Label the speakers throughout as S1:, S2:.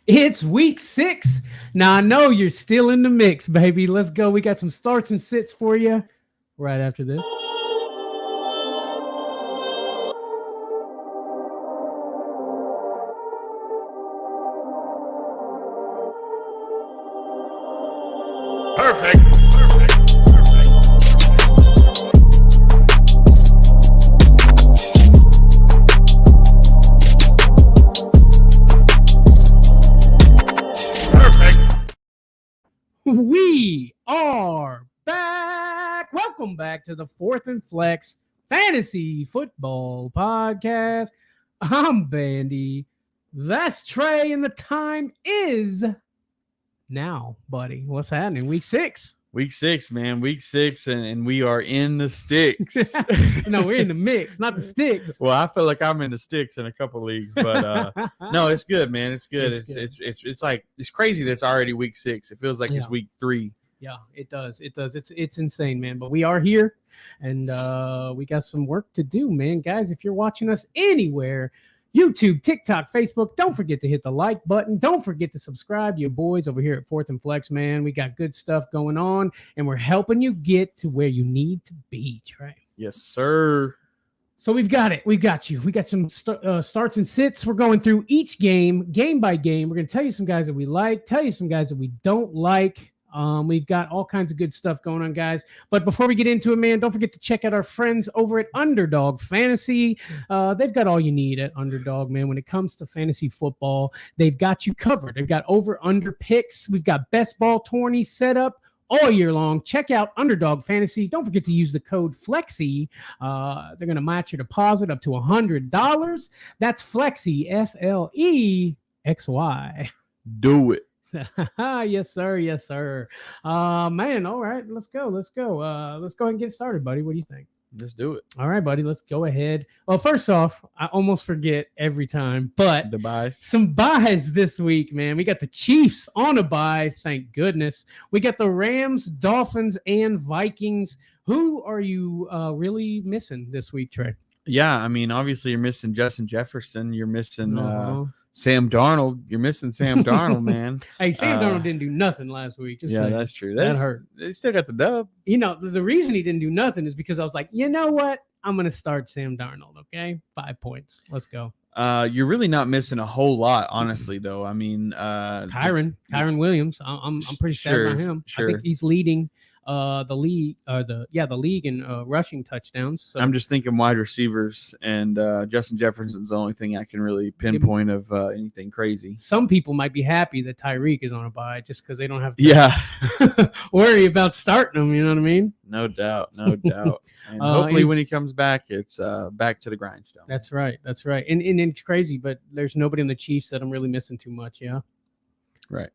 S1: It's week 6. Now I know you're still in the mix, baby. Let's go. We got some starts and sits for you right after this.
S2: Perfect.
S1: We are back. Welcome back to the Fourth and Flex Fantasy Football Podcast. I'm Bandy. That's Trey, and the time is now, buddy. What's happening? Week 6.
S3: Week 6, man. Week 6, and we are in the sticks.
S1: No, we're in the mix, not the sticks.
S3: Well, I feel like I'm in the sticks in a couple leagues, but no, it's good, man. It's good. It's like it's crazy that it's already week 6. It feels like it's week 3.
S1: Yeah, it does. It does. It's insane, man. But we are here, and we got some work to do, man. Guys, if you're watching us anywhere, YouTube, TikTok, Facebook, don't forget to hit the like button. Don't forget to subscribe to your boys over here at Fourth and Flex, man. We got good stuff going on, and we're helping you get to where you need to be, Trey.
S3: Yes, sir.
S1: So we've got it. We got you. We got some starts and sits. We're going through each game by game. We're going to tell you some guys that we like, tell you some guys that we don't like. We've got all kinds of good stuff going on, guys. But before we get into it, man, don't forget to check out our friends over at Underdog Fantasy. They've got all you need at Underdog, man. When it comes to fantasy football, they've got you covered. They've got over-under picks. We've got best ball tourneys set up all year long. Check out Underdog Fantasy. Don't forget to use the code FLEXY. They're going to match your deposit up to $100. That's FLEXY, FLEXY.
S3: Do it.
S1: Yes, sir. Yes, sir. Man, all right. Let's go. Let's go ahead and get started, buddy. What do you think?
S3: Let's do it.
S1: All right, buddy. Let's go ahead. Well, first off, I almost forget every time, but
S3: The buys.
S1: some buys this week, man. We got the Chiefs on a buy. Thank goodness. We got the Rams, Dolphins, and Vikings. Who are you really missing this week, Trey?
S3: Yeah, I mean, obviously you're missing Justin Jefferson. You're missing
S1: Uh-huh.
S3: Sam Darnold. You're missing Sam Darnold, man.
S1: Hey, Sam Darnold didn't do nothing last week. Just
S3: Yeah,
S1: saying.
S3: that's true.
S1: That hurt.
S3: They still got the dub.
S1: You know, the reason he didn't do nothing is because I was like, you know what? I'm going to start Sam Darnold, okay? 5 points. Let's go.
S3: You're really not missing a whole lot, honestly, though. I mean,
S1: Kyron Williams. I'm pretty sad about him.
S3: Sure.
S1: I think he's leading the league in rushing touchdowns. So.
S3: I'm just thinking wide receivers, and Justin Jefferson's the only thing I can really pinpoint of anything crazy.
S1: Some people might be happy that Tyreek is on a bye just because they don't have to worry about starting him. You know what I mean?
S3: No doubt. And hopefully when he comes back, it's back to the grindstone.
S1: That's right. And it's crazy, but there's nobody on the Chiefs that I'm really missing too much. Yeah.
S3: Right.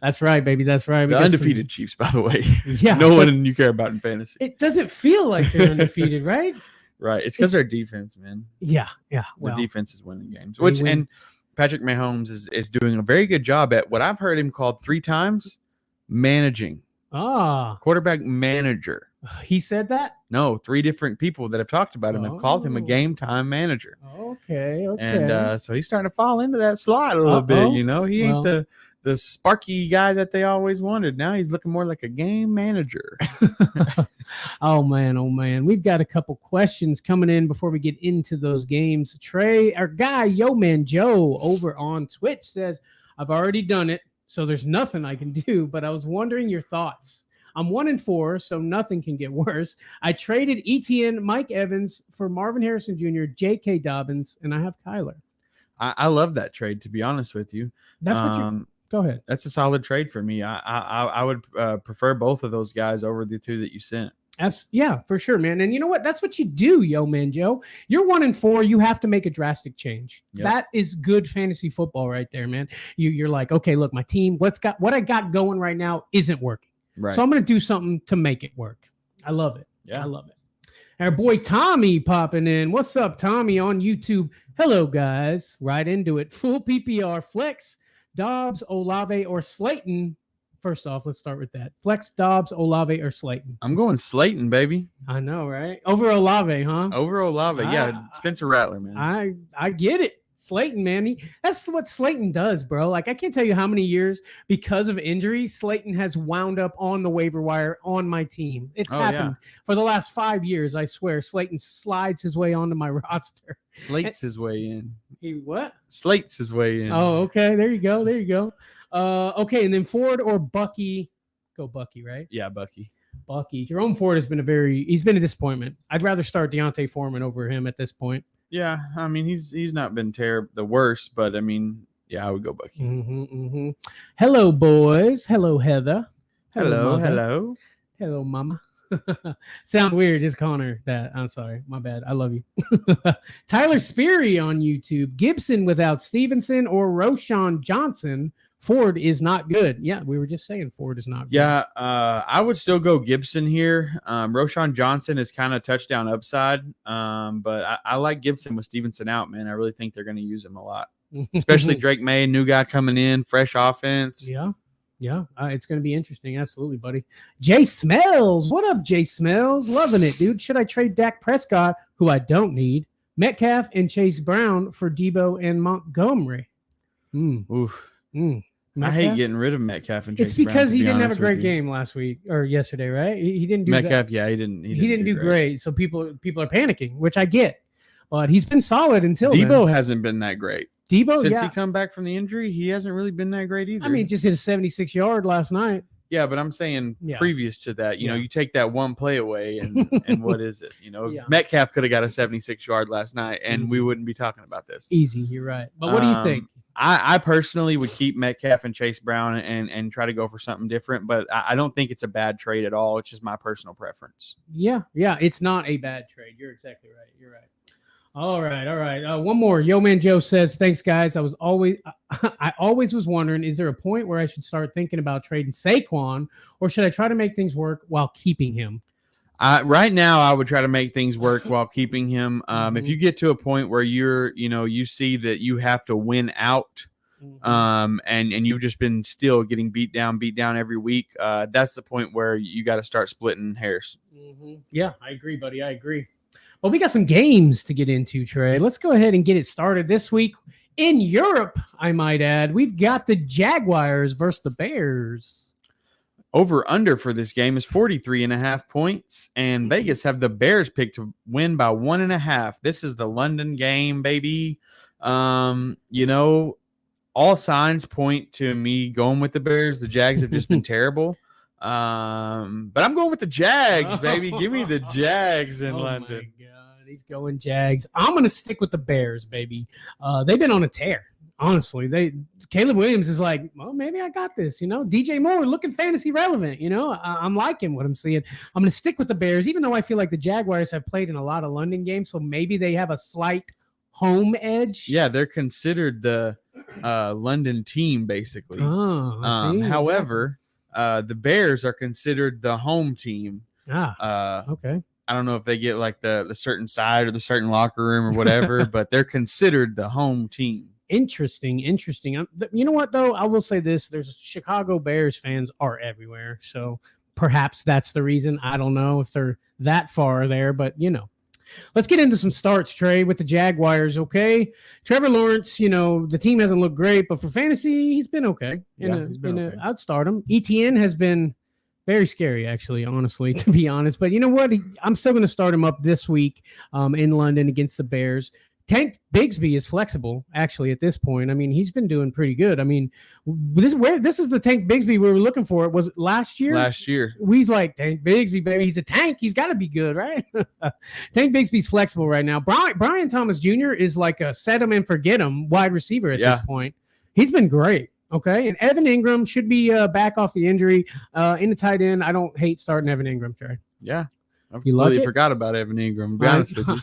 S1: That's right, baby. That's right.
S3: The undefeated Chiefs, by the way.
S1: Yeah.
S3: No one you care about in fantasy.
S1: It doesn't feel like they're undefeated, right?
S3: Right. It's because their defense, man.
S1: Yeah.
S3: Their defense is winning games. And Patrick Mahomes is doing a very good job at what I've heard him called 3 times, managing. Quarterback manager.
S1: He said that?
S3: No, 3 different people that have talked about him have called him a game time manager.
S1: Okay.
S3: And so he's starting to fall into that slot a little bit. You know, he ain't the sparky guy that they always wanted. Now he's looking more like a game manager.
S1: Oh man. We've got a couple questions coming in before we get into those games. Trey, our guy, Yo Man Joe over on Twitch says, I've already done it, so there's nothing I can do, but I was wondering your thoughts. I'm 1-4, so nothing can get worse. I traded ETN, Mike Evans for Marvin Harrison Jr., J.K. Dobbins, and I have Kyler.
S3: I love that trade, to be honest with you.
S1: That's what go ahead.
S3: That's a solid trade for me. I would prefer both of those guys over the 2 that you sent.
S1: Yeah, for sure, man. And you know what? That's what you do, Yo Man Joe. You're 1-4. You have to make a drastic change. Yep. That is good fantasy football right there, man. You're like, okay, look, my team, what I got going right now isn't working.
S3: Right.
S1: So I'm going to do something to make it work. I love it.
S3: Yeah.
S1: I love it. Our boy Tommy popping in. What's up, Tommy, on YouTube? Hello, guys. Right into it. Full PPR, Flex, Dobbs, Olave, or Slayton. First off, let's start with that. Flex, Dobbs, Olave, or Slayton?
S3: I'm going Slayton, baby.
S1: I know, right? Over Olave, huh?
S3: Over Olave. Yeah, Spencer Rattler, man.
S1: I get it. Slayton, man, that's what Slayton does, bro. Like I can't tell you how many years because of injury, Slayton has wound up on the waiver wire on my team. It's happened for the last 5 years. I swear, Slayton slides his way onto my roster.
S3: Slates his way in.
S1: He what?
S3: Slates his way in.
S1: Oh, okay. There you go. Okay, and then Ford or Bucky. Go Bucky, right?
S3: Yeah, Bucky.
S1: Jerome Ford has been he's been a disappointment. I'd rather start Deontay Foreman over him at this point.
S3: Yeah, I mean he's not been the worst, but I mean, yeah, I would go Bucky.
S1: Hello, boys. Hello, Heather.
S3: Hello,
S1: Mama. Sound weird just calling her that. I'm sorry, my bad. I love you. Tyler Speary on YouTube. Gibson without Stevenson or Roshan Johnson. Ford is not good. Yeah, we were just saying Ford is not good.
S3: Yeah, I would still go Gibson here. Roshan Johnson is kind of touchdown upside, but I like Gibson with Stevenson out, man. I really think they're going to use him a lot, especially Drake May, new guy coming in, fresh offense.
S1: Yeah, it's going to be interesting. Absolutely, buddy. Jay Smells. What up, Jay Smells? Loving it, dude. Should I trade Dak Prescott, who I don't need, Metcalf and Chase Brown for Debo and Montgomery?
S3: Oof. I hate getting rid of Metcalf and Chase
S1: It's because
S3: Brown,
S1: he didn't have a great game last week or yesterday, right? He didn't do
S3: Metcalf.
S1: that.
S3: Yeah, he didn't
S1: do great. So people are panicking, which I get. But he's been solid until
S3: Debo hasn't been that great.
S1: Since
S3: he come back from the injury, he hasn't really been that great either.
S1: I mean, just hit a 76-yard last night.
S3: Yeah, but I'm saying previous to that, you know, you take that one play away and what is it? You know, Metcalf could have got a 76-yard last night and we wouldn't be talking about this.
S1: Easy, you're right. But what do you think?
S3: I personally would keep Metcalf and Chase Brown and try to go for something different, but I don't think it's a bad trade at all. It's just my personal preference.
S1: Yeah, it's not a bad trade. You're exactly right. You're right. All right. One more. Yo Man Joe says, thanks, guys. I always was wondering, is there a point where I should start thinking about trading Saquon, or should I try to make things work while keeping him?
S3: Right now, I would try to make things work while keeping him. If you get to a point where you see that you have to win out, and you've just been still getting beat down every week, that's the point where you got to start splitting hairs.
S1: Yeah, I agree, buddy. I agree. Well, we got some games to get into, Trey. Let's go ahead and get it started this week. In Europe, I might add, we've got the Jaguars versus the Bears.
S3: Over under for this game is 43.5 points, and Vegas have the Bears picked to win by 1.5. This is the London game, baby. All signs point to me going with the Bears. The Jags have just been terrible. But I'm going with the Jags, baby. Give me the Jags in London.
S1: My God. He's going Jags. I'm going to stick with the Bears, baby. They've been on a tear. Honestly, Caleb Williams is like, well, maybe I got this, DJ Moore looking fantasy relevant, I'm liking what I'm seeing. I'm going to stick with the Bears, even though I feel like the Jaguars have played in a lot of London games, so maybe they have a slight home edge.
S3: Yeah, they're considered the London team, basically. However, the Bears are considered the home team.
S1: Okay.
S3: I don't know if they get like the certain side or the certain locker room or whatever, but they're considered the home team.
S1: Interesting. You know what, though? I will say this. There's Chicago Bears fans are everywhere. So perhaps that's the reason. I don't know if they're that far there, but, Let's get into some starts, Trey, with the Jaguars, okay? Trevor Lawrence, the team hasn't looked great, but for fantasy, he's been okay. I'd start him. ETN has been very scary, actually, honestly, to be honest. But you know what? I'm still going to start him up this week in London against the Bears. Tank Bigsby is flexible, actually, at this point. I mean, he's been doing pretty good. I mean, this is the Tank Bigsby we were looking for. Was it last year?
S3: Last year.
S1: We's like, Tank Bigsby, baby. He's a tank. He's got to be good, right? Tank Bigsby's flexible right now. Brian Thomas Jr. is like a set him and forget him wide receiver at this point. He's been great. Okay, and Evan Ingram should be back off the injury. In the tight end, I don't hate starting Evan Ingram, Trey.
S3: Yeah. I completely forgot about Evan Ingram, to be honest with you.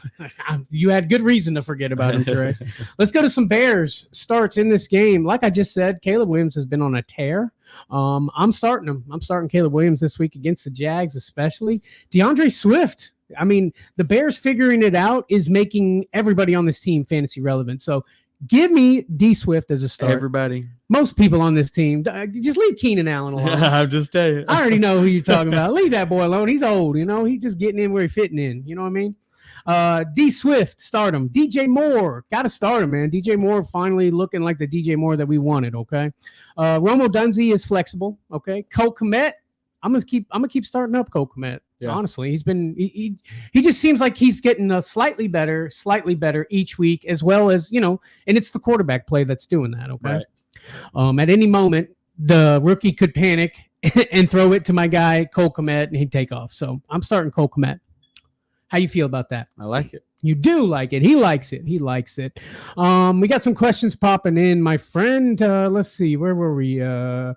S1: You had good reason to forget about him, Trey. Let's go to some Bears starts in this game. Like I just said, Caleb Williams has been on a tear. I'm starting him. I'm starting Caleb Williams this week against the Jags, especially. DeAndre Swift. I mean, the Bears figuring it out is making everybody on this team fantasy relevant. So give me D Swift as a start.
S3: Everybody.
S1: Most people on this team. Just leave Keenan Allen alone.
S3: I'm just telling you.
S1: I already know who you're talking about. Leave that boy alone. He's old, He's just getting in where he's fitting in. You know what I mean? D Swift, start him. DJ Moore, got to start him, man. DJ Moore finally looking like the DJ Moore that we wanted. Okay. Romo Dunze is flexible. Okay. Cole Kmet, I'm gonna keep starting up Cole Kmet. Yeah. Honestly, he just seems like he's getting slightly better each week, as well as, and it's the quarterback play that's doing that. Okay. Right. At any moment, the rookie could panic and throw it to my guy Cole Kmet, and he'd take off. So I'm starting Cole Kmet. How you feel about that?
S3: I like it.
S1: You do like it. He likes it. We got some questions popping in, my friend. Let's see. Where were we? Okay.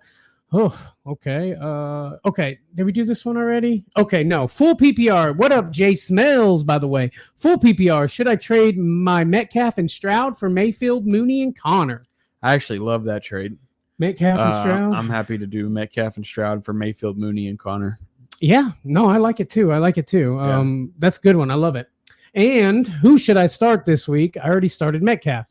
S1: Okay. Did we do this one already? Okay, no. Full PPR. What up, Jay Smells, by the way? Full PPR. Should I trade my Metcalf and Stroud for Mayfield, Mooney, and Connor?
S3: I actually love that trade.
S1: Metcalf and Stroud?
S3: I'm happy to do Metcalf and Stroud for Mayfield, Mooney, and Connor.
S1: Yeah. No, I like it too. Yeah. That's a good one. I love it. And who should I start this week? I already started Metcalf.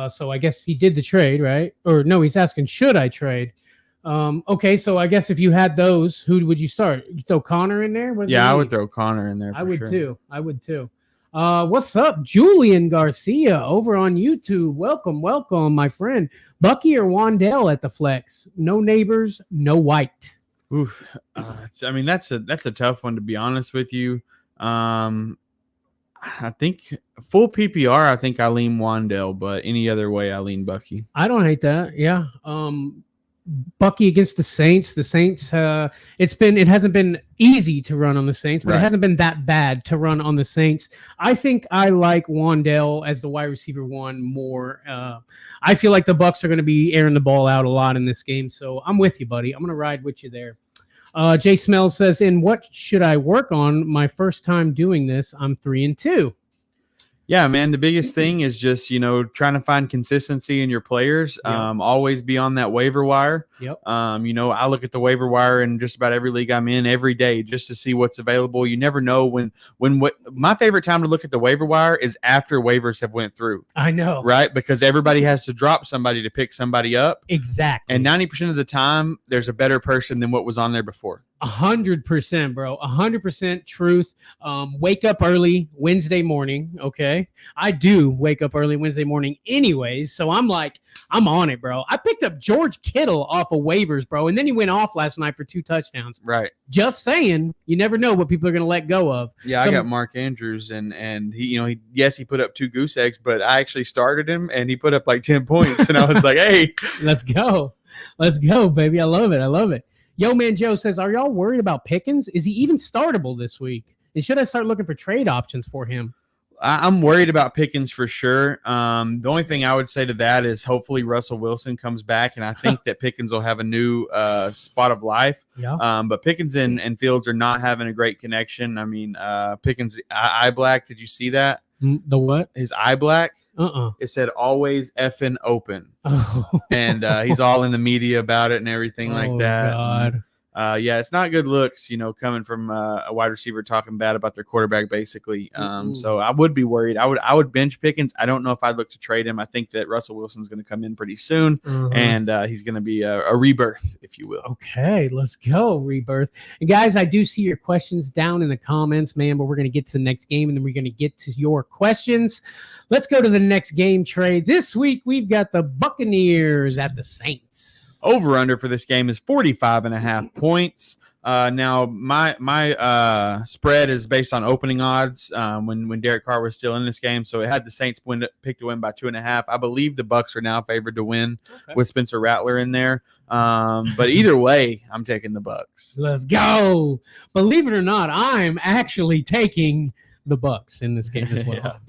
S1: So I guess he did the trade, right? Or no, he's asking, should I trade? Okay, so I guess if you had those, who would you start? You throw Connor in there?
S3: I would throw Connor in there.
S1: I would too. What's up, Julian Garcia over on YouTube? Welcome, my friend. Bucky or Wandell at the flex? No neighbors, no white.
S3: Oof. That's a tough one, to be honest with you. I think full PPR, I think I lean Wandell, but any other way, I lean Bucky.
S1: I don't hate that. Yeah. Bucky against the Saints. The Saints, it hasn't been easy to run on the Saints, but It hasn't been that bad to run on the Saints. I think I like Wandell as the wide receiver one more. I feel like the Bucs are going to be airing the ball out a lot in this game, so I'm with you, buddy. I'm going to ride with you there. Jay Smells says, "In what should I work on? My first time doing this. I'm 3-2."
S3: Yeah, man. The biggest thing is just, trying to find consistency in your players. Yep. Always be on that waiver wire.
S1: Yep.
S3: I look at the waiver wire in just about every league I'm in every day just to see what's available. You never know when my favorite time to look at the waiver wire is after waivers have went through.
S1: I know.
S3: Right? Because everybody has to drop somebody to pick somebody up.
S1: Exactly.
S3: And 90% of the time, there's a better person than what was on there before.
S1: 100%, bro. 100% truth. Wake up early Wednesday morning. Okay. I do wake up early Wednesday morning anyways. So I'm on it, bro. I picked up George Kittle off of waivers, bro. And then he went off last night for 2 touchdowns.
S3: Right.
S1: Just saying, you never know what people are going to let go of.
S3: Yeah. I got Mark Andrews and he put up 2 goose eggs, but I actually started him and he put up like 10 points. And I was like, hey,
S1: let's go, baby. I love it. Yo, man, Joe says, are y'all worried about Pickens? Is he even startable this week? And should I start looking for trade options for him?
S3: I'm worried about Pickens for sure. The only thing I would say to that is hopefully Russell Wilson comes back, and I think that Pickens will have a new spot of life.
S1: Yeah.
S3: But Pickens and Fields are not having a great connection. I mean, Pickens' eye black. Did you see that?
S1: The what?
S3: His eye black. It said always effing open.
S1: Oh.
S3: And he's all in the media about it and everything like that.
S1: God.
S3: Yeah, it's not good looks, coming from a wide receiver talking bad about their quarterback, basically. So I would be worried. I would bench Pickens. I don't know if I'd look to trade him. I think that Russell Wilson's going to come in pretty soon, and he's going to be a rebirth, if you will.
S1: Okay, let's go, rebirth. And guys, I do see your questions down in the comments, man, but we're going to get to the next game, and then we're going to get to your questions. Let's go to the next game trade. This week, we've got the Buccaneers at the Saints.
S3: Over under for this game is 45.5 points. Now my spread is based on opening odds when Derek Carr was still in this game, so it had the Saints pick to win by 2.5. I believe the Bucs are now favored to win with Spencer Rattler in there. But either way, I'm taking the Bucs.
S1: Let's go. Believe it or not, I'm actually taking the Bucs in this game as well.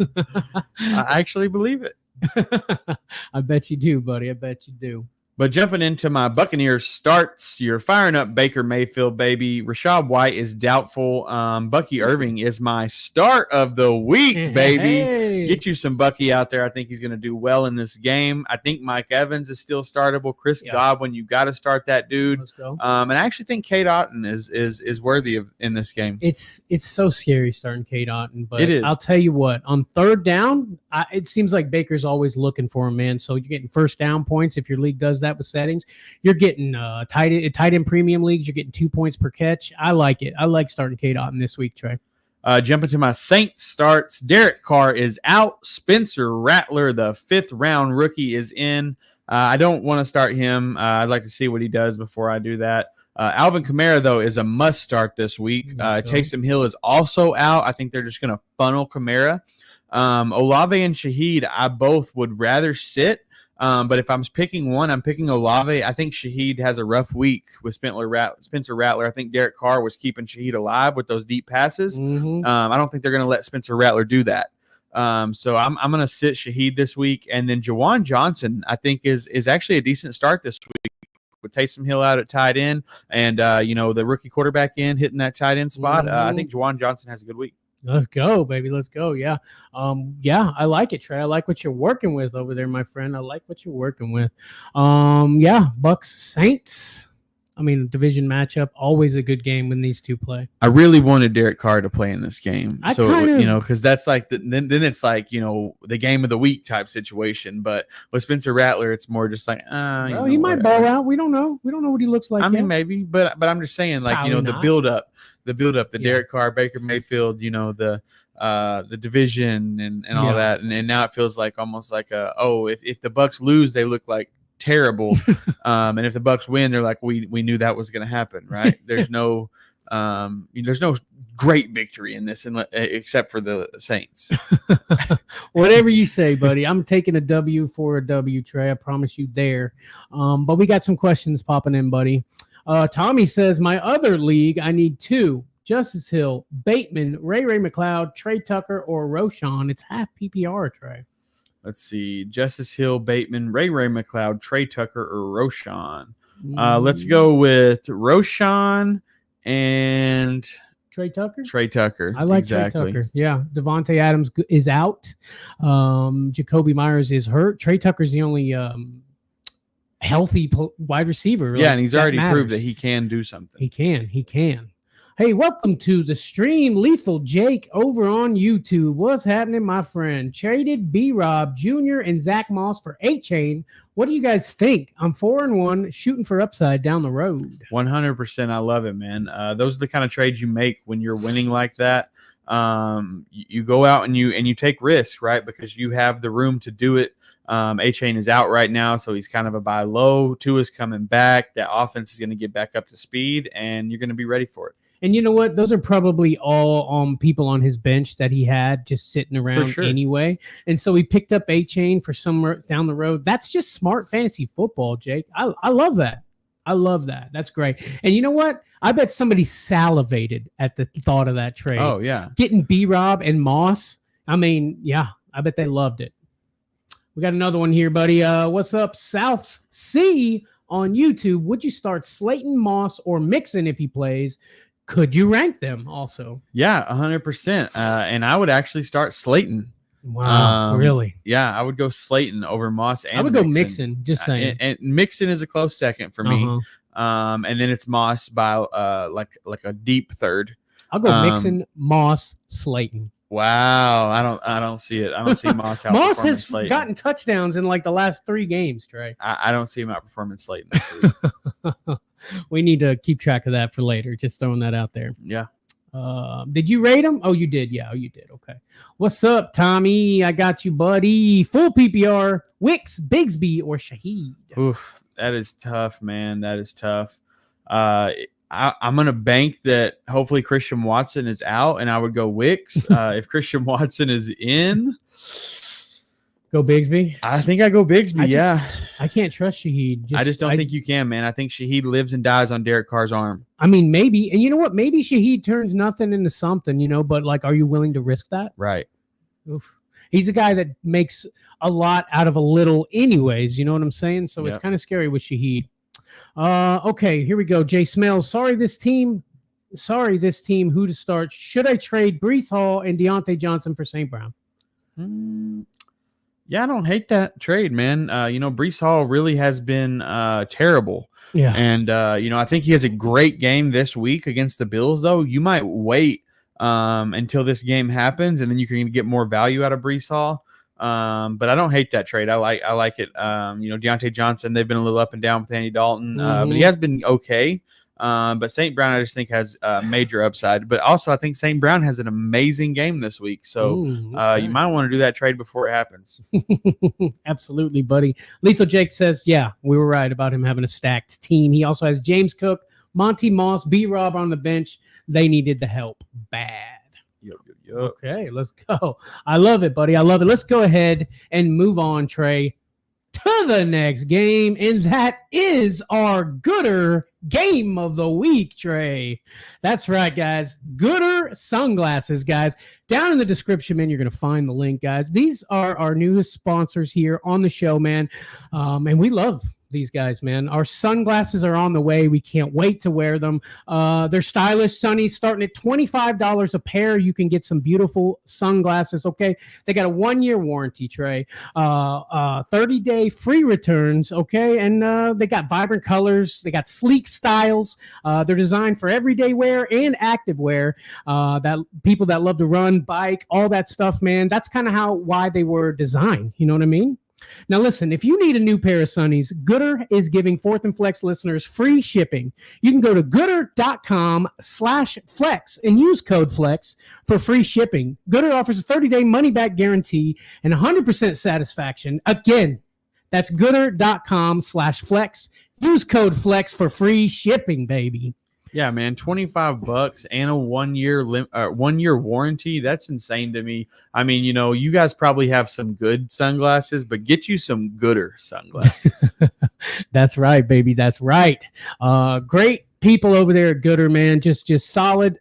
S3: I actually believe it.
S1: I bet you do, buddy. I bet you do.
S3: But jumping into my Buccaneers starts, you're firing up Baker Mayfield, baby. Rashad White is doubtful. Bucky Irving is my start of the week, baby.
S1: Hey.
S3: Get you some Bucky out there. I think he's going to do well in this game. I think Mike Evans is still startable. Chris Godwin, you got to start that dude.
S1: Let's go.
S3: And I actually think Kate Otten is worthy of in this game.
S1: It's so scary starting Kate Otten, but
S3: it is.
S1: I'll tell you what, on third down, it seems like Baker's always looking for him, man. So you're getting first down points if your league does that with settings. You're getting tight end premium leagues. You're getting 2 points per catch. I like it. I like starting Kate Otten this week, Trey.
S3: Jumping to my Saints starts. Derek Carr is out. Spencer Rattler, the 5th round rookie, is in. I don't want to start him. I'd like to see what he does before I do that. Alvin Kamara, though, is a must start this week. Taysom Hill is also out. I think they're just going to funnel Kamara. Olave and Shaheed, I both would rather sit. But if I'm picking one, I'm picking Olave. I think Shaheed has a rough week with Spencer Rattler. I think Derek Carr was keeping Shaheed alive with those deep passes.
S1: Mm-hmm.
S3: I don't think they're going to let Spencer Rattler do that. So I'm going to sit Shaheed this week. And then Jawan Johnson, I think, is actually a decent start this week with Taysom Hill out at tight end and, the rookie quarterback hitting that tight end spot. I think Jawan Johnson has a good week.
S1: Let's go, baby. Let's go. Yeah. I like it, Trey. I like what you're working with over there, my friend. I like what you're working with. Bucks Saints. I mean, division matchup, always a good game when these two play.
S3: I really wanted Derek Carr to play in this game. Because that's like then it's like, the game of the week type situation. But with Spencer Rattler, it's more just like,
S1: he might ball out. We don't know. We don't know what he looks like.
S3: I mean, maybe, but I'm just saying, like,
S1: Probably
S3: the
S1: not.
S3: build up, the Derek Carr, Baker Mayfield, the division and all that, and now it feels like almost like if the Bucks lose, they look like terrible, and if the Bucks win, they're like we knew that was going to happen, right? There's no great victory in this, except for the Saints.
S1: Whatever you say, buddy. I'm taking a W for a W, Trey. I promise you there. But we got some questions popping in, buddy. Tommy says, my other league, I need 2. Justice Hill, Bateman, Ray McLeod, Trey Tucker, or Roshan. It's half PPR, Trey.
S3: Let's see. Justice Hill, Bateman, Ray McLeod, Trey Tucker, or Roshan. Let's go with Roshan and
S1: Trey Tucker.
S3: I
S1: like Trey Tucker. Yeah. Devontae Adams is out. Jacoby Myers is hurt. Trey Tucker's the only healthy wide receiver.
S3: Yeah, and he's already proved that he can do something.
S1: He can. Hey, welcome to the stream, Lethal Jake over on YouTube. What's happening, my friend? Traded B-Rob Jr. and Zach Moss for A-Chain. What do you guys think? I'm 4-1, shooting for upside down the road.
S3: 100%. I love it, man. Those are the kind of trades you make when you're winning like that. You go out and you take risks, right? Because you have the room to do it. A-Chain is out right now, so he's kind of a buy low. Tua's coming back. That offense is going to get back up to speed, and you're going to be ready for it.
S1: And you know what? Those are probably all people on his bench that he had just sitting around anyway. And so he picked up A-Chain for somewhere down the road. That's just smart fantasy football, Jake. I love that. I love that. That's great. And you know what? I bet somebody salivated at the thought of that trade.
S3: Oh, yeah.
S1: Getting B-Rob and Moss. I mean, yeah, I bet they loved it. We got another one here, buddy. What's up, South C on YouTube? Would you start Slayton, Moss, or Mixon if he plays? Could you rank them also?
S3: Yeah, 100%. And I would actually start Slayton.
S1: Wow, really?
S3: Yeah, I would go Slayton over Moss and
S1: I would go Mixon, just saying.
S3: And Mixon is a close second for me. And then it's Moss by like a deep third.
S1: I'll go Mixon, Moss, Slayton.
S3: Wow, I don't see it. I don't see Moss outperforming
S1: Moss has
S3: Slayton.
S1: gotten touchdowns in like the last 3 games, Trey.
S3: I don't see him outperforming Slayton this week.
S1: We need to keep track of that for later. Just throwing that out there.
S3: Yeah.
S1: Did you rate him? Oh, you did. Yeah, you did. Okay. What's up, Tommy? I got you, buddy. Full PPR, Wicks, Bigsby, or Shaheed?
S3: Oof, that is tough, man. That is tough. I'm going to bank that hopefully Christian Watson is out, and I would go Wicks. If Christian Watson is in,
S1: go Bigsby.
S3: I think I go Bigsby.
S1: I can't trust Shaheed.
S3: I just don't think you can, man. I think Shaheed lives and dies on Derek Carr's arm.
S1: I mean, maybe. And you know what? Maybe Shaheed turns nothing into something, but like, are you willing to risk that?
S3: Right.
S1: Oof. He's a guy that makes a lot out of a little anyways. You know what I'm saying? So It's kind of scary with Shaheed. Okay, here we go. Jay Smells. Sorry, this team. Who to start? Should I trade Breece Hall and Deontay Johnson for St. Brown?
S3: Yeah, I don't hate that trade, man. Breece Hall really has been terrible.
S1: Yeah.
S3: And, I think he has a great game this week against the Bills, though. You might wait until this game happens, and then you can get more value out of Breece Hall. But I don't hate that trade. I like it. Deontay Johnson, they've been a little up and down with Andy Dalton, but he has been okay. But St. Brown, I just think, has major upside. But also, I think St. Brown has an amazing game this week. So
S1: Okay.
S3: you might want to do that trade before it happens.
S1: Absolutely, buddy. Lethal Jake says, yeah, we were right about him having a stacked team. He also has James Cook, Monty Moss, B-Rob on the bench. They needed the help bad. Okay, let's go. I love it, buddy. I love it. Let's go ahead and move on, Trey, to the next game, and that is our Gooder game of the week, Trey. That's right, guys. Gooder sunglasses, guys. Down in the description, man, you're going to find the link, guys. These are our newest sponsors here on the show, man, and we love these guys, man. Our sunglasses are on the way. We can't wait to wear them. They're stylish, sunny, starting at $25 a pair. You can get some beautiful sunglasses, okay? They got a 1-year warranty, Trey. 30-day free returns, okay? And they got vibrant colors. They got sleek styles. They're designed for everyday wear and active wear. That people that love to run, bike, all that stuff, man. That's kind of why they were designed. You know what I mean? Now, listen, if you need a new pair of sunnies, Gooder is giving Fourth and Flex listeners free shipping. You can go to gooder.com/flex and use code FLEX for free shipping. Gooder offers a 30-day money-back guarantee and 100% satisfaction. Again, that's gooder.com/flex. Use code FLEX for free shipping, baby.
S3: Yeah, man, $25 and a 1-year warranty. That's insane to me. I mean, you guys probably have some good sunglasses, but get you some Gooder sunglasses.
S1: That's right, baby. That's right. Great people over there at Gooder, man. Just solid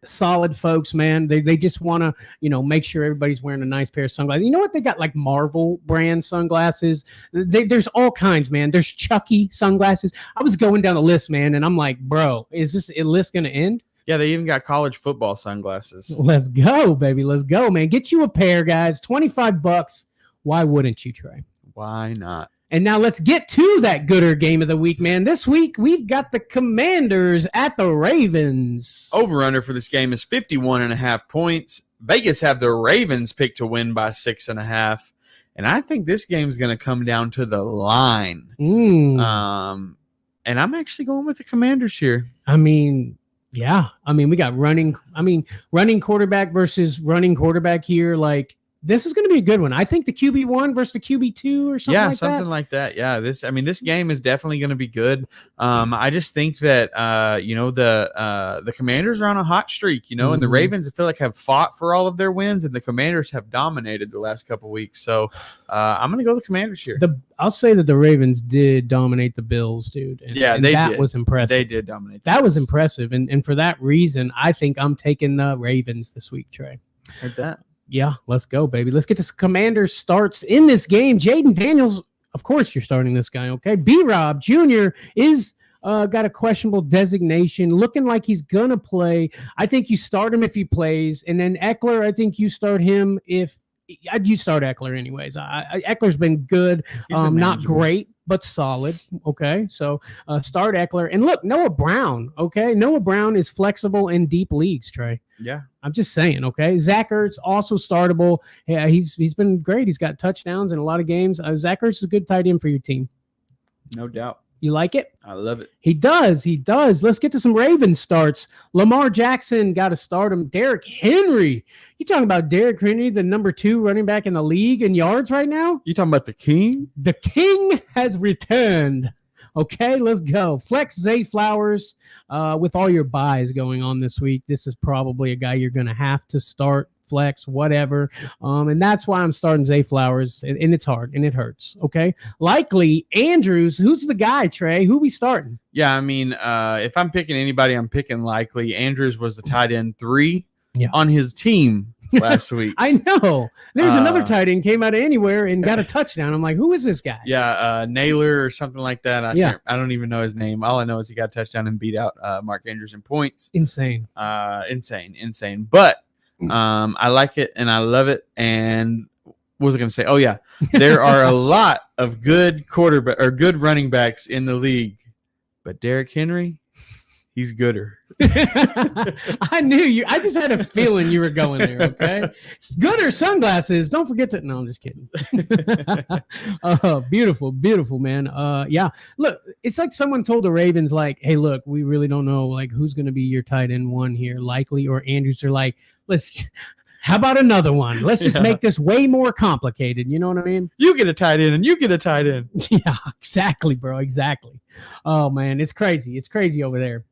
S1: folks, man. They just want to, make sure everybody's wearing a nice pair of sunglasses. You know what? They got like Marvel brand sunglasses. There's all kinds, man. There's Chucky sunglasses. I was going down the list, man, and I'm like, bro, is this list going to end?
S3: Yeah, they even got college football sunglasses.
S1: Let's go, baby. Let's go, man. Get you a pair, guys. $25. Why wouldn't you, Trey?
S3: Why not?
S1: And now let's get to that Gooder game of the week, man. This week, we've got the Commanders at the Ravens.
S3: Over-under for this game is 51.5 points. Vegas have the Ravens picked to win by 6.5. And I think this game's going to come down to the line. And I'm actually going with the Commanders here.
S1: Yeah. We got running quarterback versus running quarterback here. Like, this is going to be a good one. I think the QB1 versus the QB2 or something like that. Yeah,
S3: something like that. Yeah, this game is definitely going to be good. I just think that the Commanders are on a hot streak, and the Ravens I feel like have fought for all of their wins, and the Commanders have dominated the last couple of weeks. So I'm going to go with the Commanders here.
S1: I'll say that the Ravens did dominate the Bills, dude. And that was impressive.
S3: They did dominate.
S1: That was impressive, and for that reason, I think I'm taking the Ravens this week, Trey.
S3: Heard that.
S1: Yeah, let's go, baby. Let's get to Commanders starts in this game. Jaden Daniels, of course you're starting this guy, okay? B-Rob Jr. is got a questionable designation, looking like he's going to play. I think you start him if he plays. And then Eckler, I think you start him if – you start Eckler anyways. Eckler's been good, not great, but solid, okay? So start Eckler. And look, Noah Brown, okay? Noah Brown is flexible in deep leagues, Trey.
S3: Yeah.
S1: I'm just saying, okay? Zach Ertz, also startable. Yeah, he's been great. He's got touchdowns in a lot of games. Zach Ertz is a good tight end for your team.
S3: No doubt.
S1: You like it?
S3: I love it.
S1: He does. Let's get to some Ravens starts. Lamar Jackson got to start him. Derrick Henry. You talking about Derrick Henry, the number 2 running back in the league in yards right now?
S3: You talking about the king?
S1: The king has returned. Okay, let's go. Flex Zay Flowers. With all your buys going on this week, this is probably a guy you're going to have to start. Flex, whatever. And that's why I'm starting Zay Flowers. And it's hard and it hurts. Okay. Likely Andrews. Who's the guy, Trey? Who we starting?
S3: Yeah, if I'm picking anybody, I'm picking Likely. Andrews was the tight end 3 on his team last week.
S1: I know. There's another tight end came out of anywhere and got a touchdown. I'm like, who is this guy?
S3: Yeah, Naylor or something like that. I don't even know his name. All I know is he got a touchdown and beat out Mark Andrews in points.
S1: Insane.
S3: Insane. But I like it and I love it. And what was I going to say? Oh yeah, there are a lot of good quarterback or good running backs in the league, but Derrick Henry, He's gooder.
S1: I knew you. I just had a feeling you were going there. Okay. Gooder sunglasses. Don't forget to. No, I'm just kidding. Beautiful, beautiful, man. Yeah. Look, it's like someone told the Ravens, like, hey, look, we really don't know like who's going to be your tight end one here, likely or Andrews. Are like, how about another one? Let's just make this way more complicated. You know what I mean?
S3: You get a tight end and you get a tight end.
S1: Yeah, exactly, bro. Exactly. Oh man, it's crazy. It's crazy over there.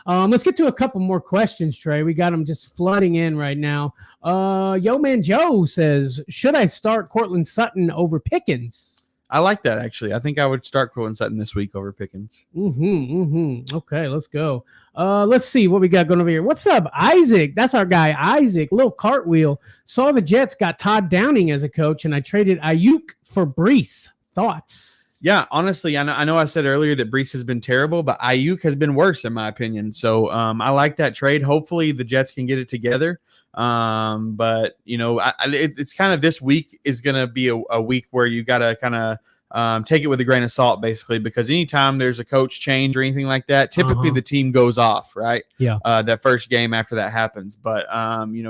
S1: Let's get to a couple more questions, Trey. We got them just flooding in right now. Yo Man Joe says, should I start Cortland Sutton over Pickens?
S3: I like that, actually. I think I would start Cortland Sutton this week over Pickens.
S1: Okay, let's go. Let's see what we got going over here. What's up, Isaac? That's our guy, Isaac. Little cartwheel. Saw the Jets got Todd Downing as a coach, and I traded Ayuk for Brees. Thoughts?
S3: Yeah, honestly, I know I said earlier that Brees has been terrible, but Ayuk has been worse in my opinion. So I like that trade. Hopefully the Jets can get it together. But it's kind of this week is going to be a week where you got to kind of take it with a grain of salt, basically, because anytime there's a coach change or anything like that, typically the team goes off, right?
S1: Yeah.
S3: That first game after that happens. But,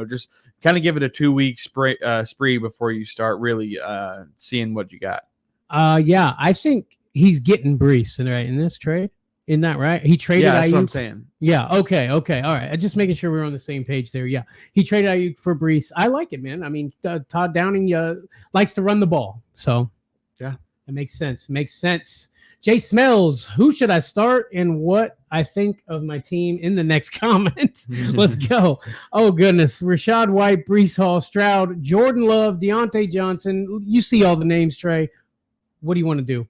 S3: just kind of give it a 2-week spree before you start really seeing what you got.
S1: Yeah, I think he's getting Brees in this trade. Isn't that right? He traded Ayuk.
S3: Yeah, that's what I'm saying.
S1: Yeah, okay. All right. I'm just making sure we're on the same page there. Yeah, he traded Ayuk for Brees. I like it, man. I mean, Todd Downing likes to run the ball. So,
S3: yeah,
S1: it makes sense. Jay Smells, who should I start and what I think of my team in the next comment? Let's go. Oh, goodness. Rashad White, Brees Hall, Stroud, Jordan Love, Deontay Johnson. You see all the names, Trey. What do you want to do?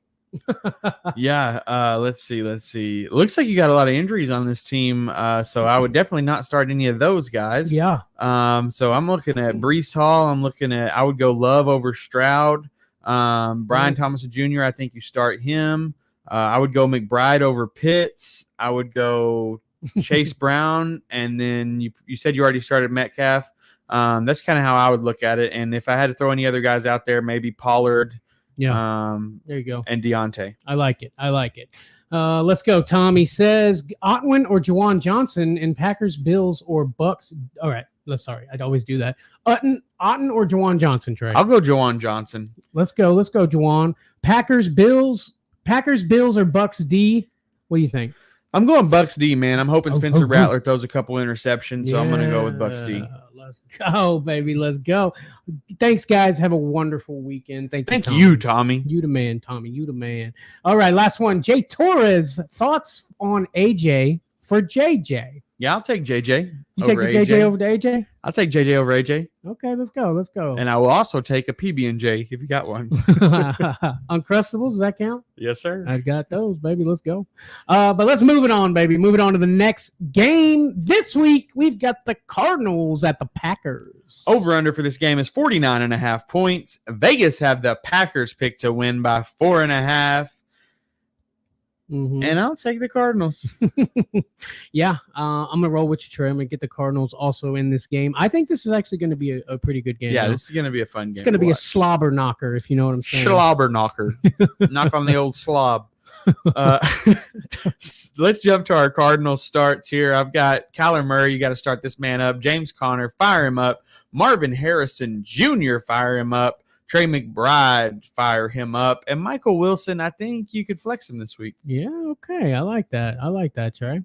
S3: Yeah, let's see. It looks like you got a lot of injuries on this team, so I would definitely not start any of those guys.
S1: Yeah.
S3: So I'm looking at Brees Hall. I would go Love over Stroud. Brian Thomas Jr., I think you start him. I would go McBride over Pitts. I would go Chase Brown, and then you said you already started Metcalf. That's kind of how I would look at it. And if I had to throw any other guys out there, maybe Pollard.
S1: Yeah. There you go.
S3: And Deontay.
S1: I like it. Let's go. Tommy says Otwin or Juwan Johnson in Packers, Bills, or Bucks. All right. Sorry. I'd always do that. Otton or Juwan Johnson, Trey?
S3: I'll go Juwan Johnson.
S1: Let's go, Juwan. Packers, Bills, or Bucks D. What do you think?
S3: I'm going Bucks D, man. I'm hoping Spencer Rattler throws a couple interceptions, so I'm going to go with Bucks D.
S1: Let's go, baby. Let's go. Thanks, guys. Have a wonderful weekend. Thank
S3: you, Tommy.
S1: You the man, Tommy. You the man. All right, last one. Jay Torres, thoughts on AJ for JJ?
S3: Yeah, I'll take JJ.
S1: You take the JJ over to AJ?
S3: I'll take JJ over AJ.
S1: Okay, let's go.
S3: And I will also take a PB&J if you got one.
S1: Uncrustables, does that count?
S3: Yes, sir.
S1: I got those, baby. Let's go. But let's move it on, baby. Move it on to the next game. This week, we've got the Cardinals at the Packers.
S3: Over-under for this game is 49.5 points. Vegas have the Packers picked to win by 4.5. And I'll take the Cardinals.
S1: Yeah, I'm going to roll with you, Trey. I'm going to get the Cardinals also in this game. I think this is actually going to be a pretty good game.
S3: Yeah, this is going to be a fun game.
S1: It's going to be a slobber knocker, if you know what I'm saying.
S3: Slobber knocker. Knock on the old slob. Let's jump to our Cardinals starts here. I've got Kyler Murray. You got to start this man up. James Conner, fire him up. Marvin Harrison Jr., fire him up. Trey McBride, fire him up. And Michael Wilson, I think you could flex him this week.
S1: Yeah, okay. I like that, Trey.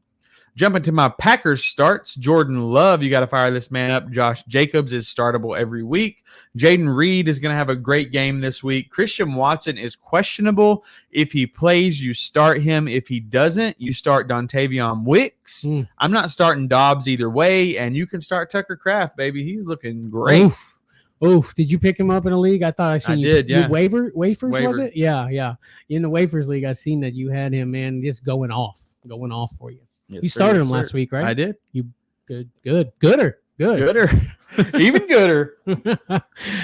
S3: Jumping to my Packers starts, Jordan Love, you got to fire this man up. Josh Jacobs is startable every week. Jaden Reed is going to have a great game this week. Christian Watson is questionable. If he plays, you start him. If he doesn't, you start Dontavion Wicks. I'm not starting Dobbs either way, and you can start Tucker Kraft, baby. He's looking great.
S1: Oof. Did you pick him up in a league? I thought I seen you.
S3: Did, yeah.
S1: Wafers, was it? Yeah. In the Wafers League, I seen that you had him, man, just going off for you.
S3: Yes,
S1: you started him last week, right?
S3: I did.
S1: You gooder.
S3: Even gooder.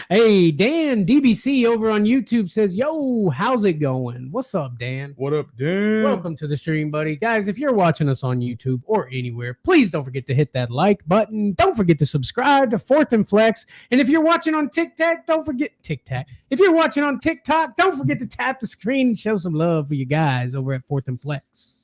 S1: Hey, Dan DBC over on YouTube says, yo, how's it going? What's up, Dan?
S3: What up, Dan?
S1: Welcome to the stream, buddy. Guys, if you're watching us on YouTube or anywhere, please don't forget to hit that like button. Don't forget to subscribe to Fourth and Flex. And if you're watching on TikTok, don't forget If you're watching on TikTok, don't forget to tap the screen and show some love for you guys over at Fourth and Flex.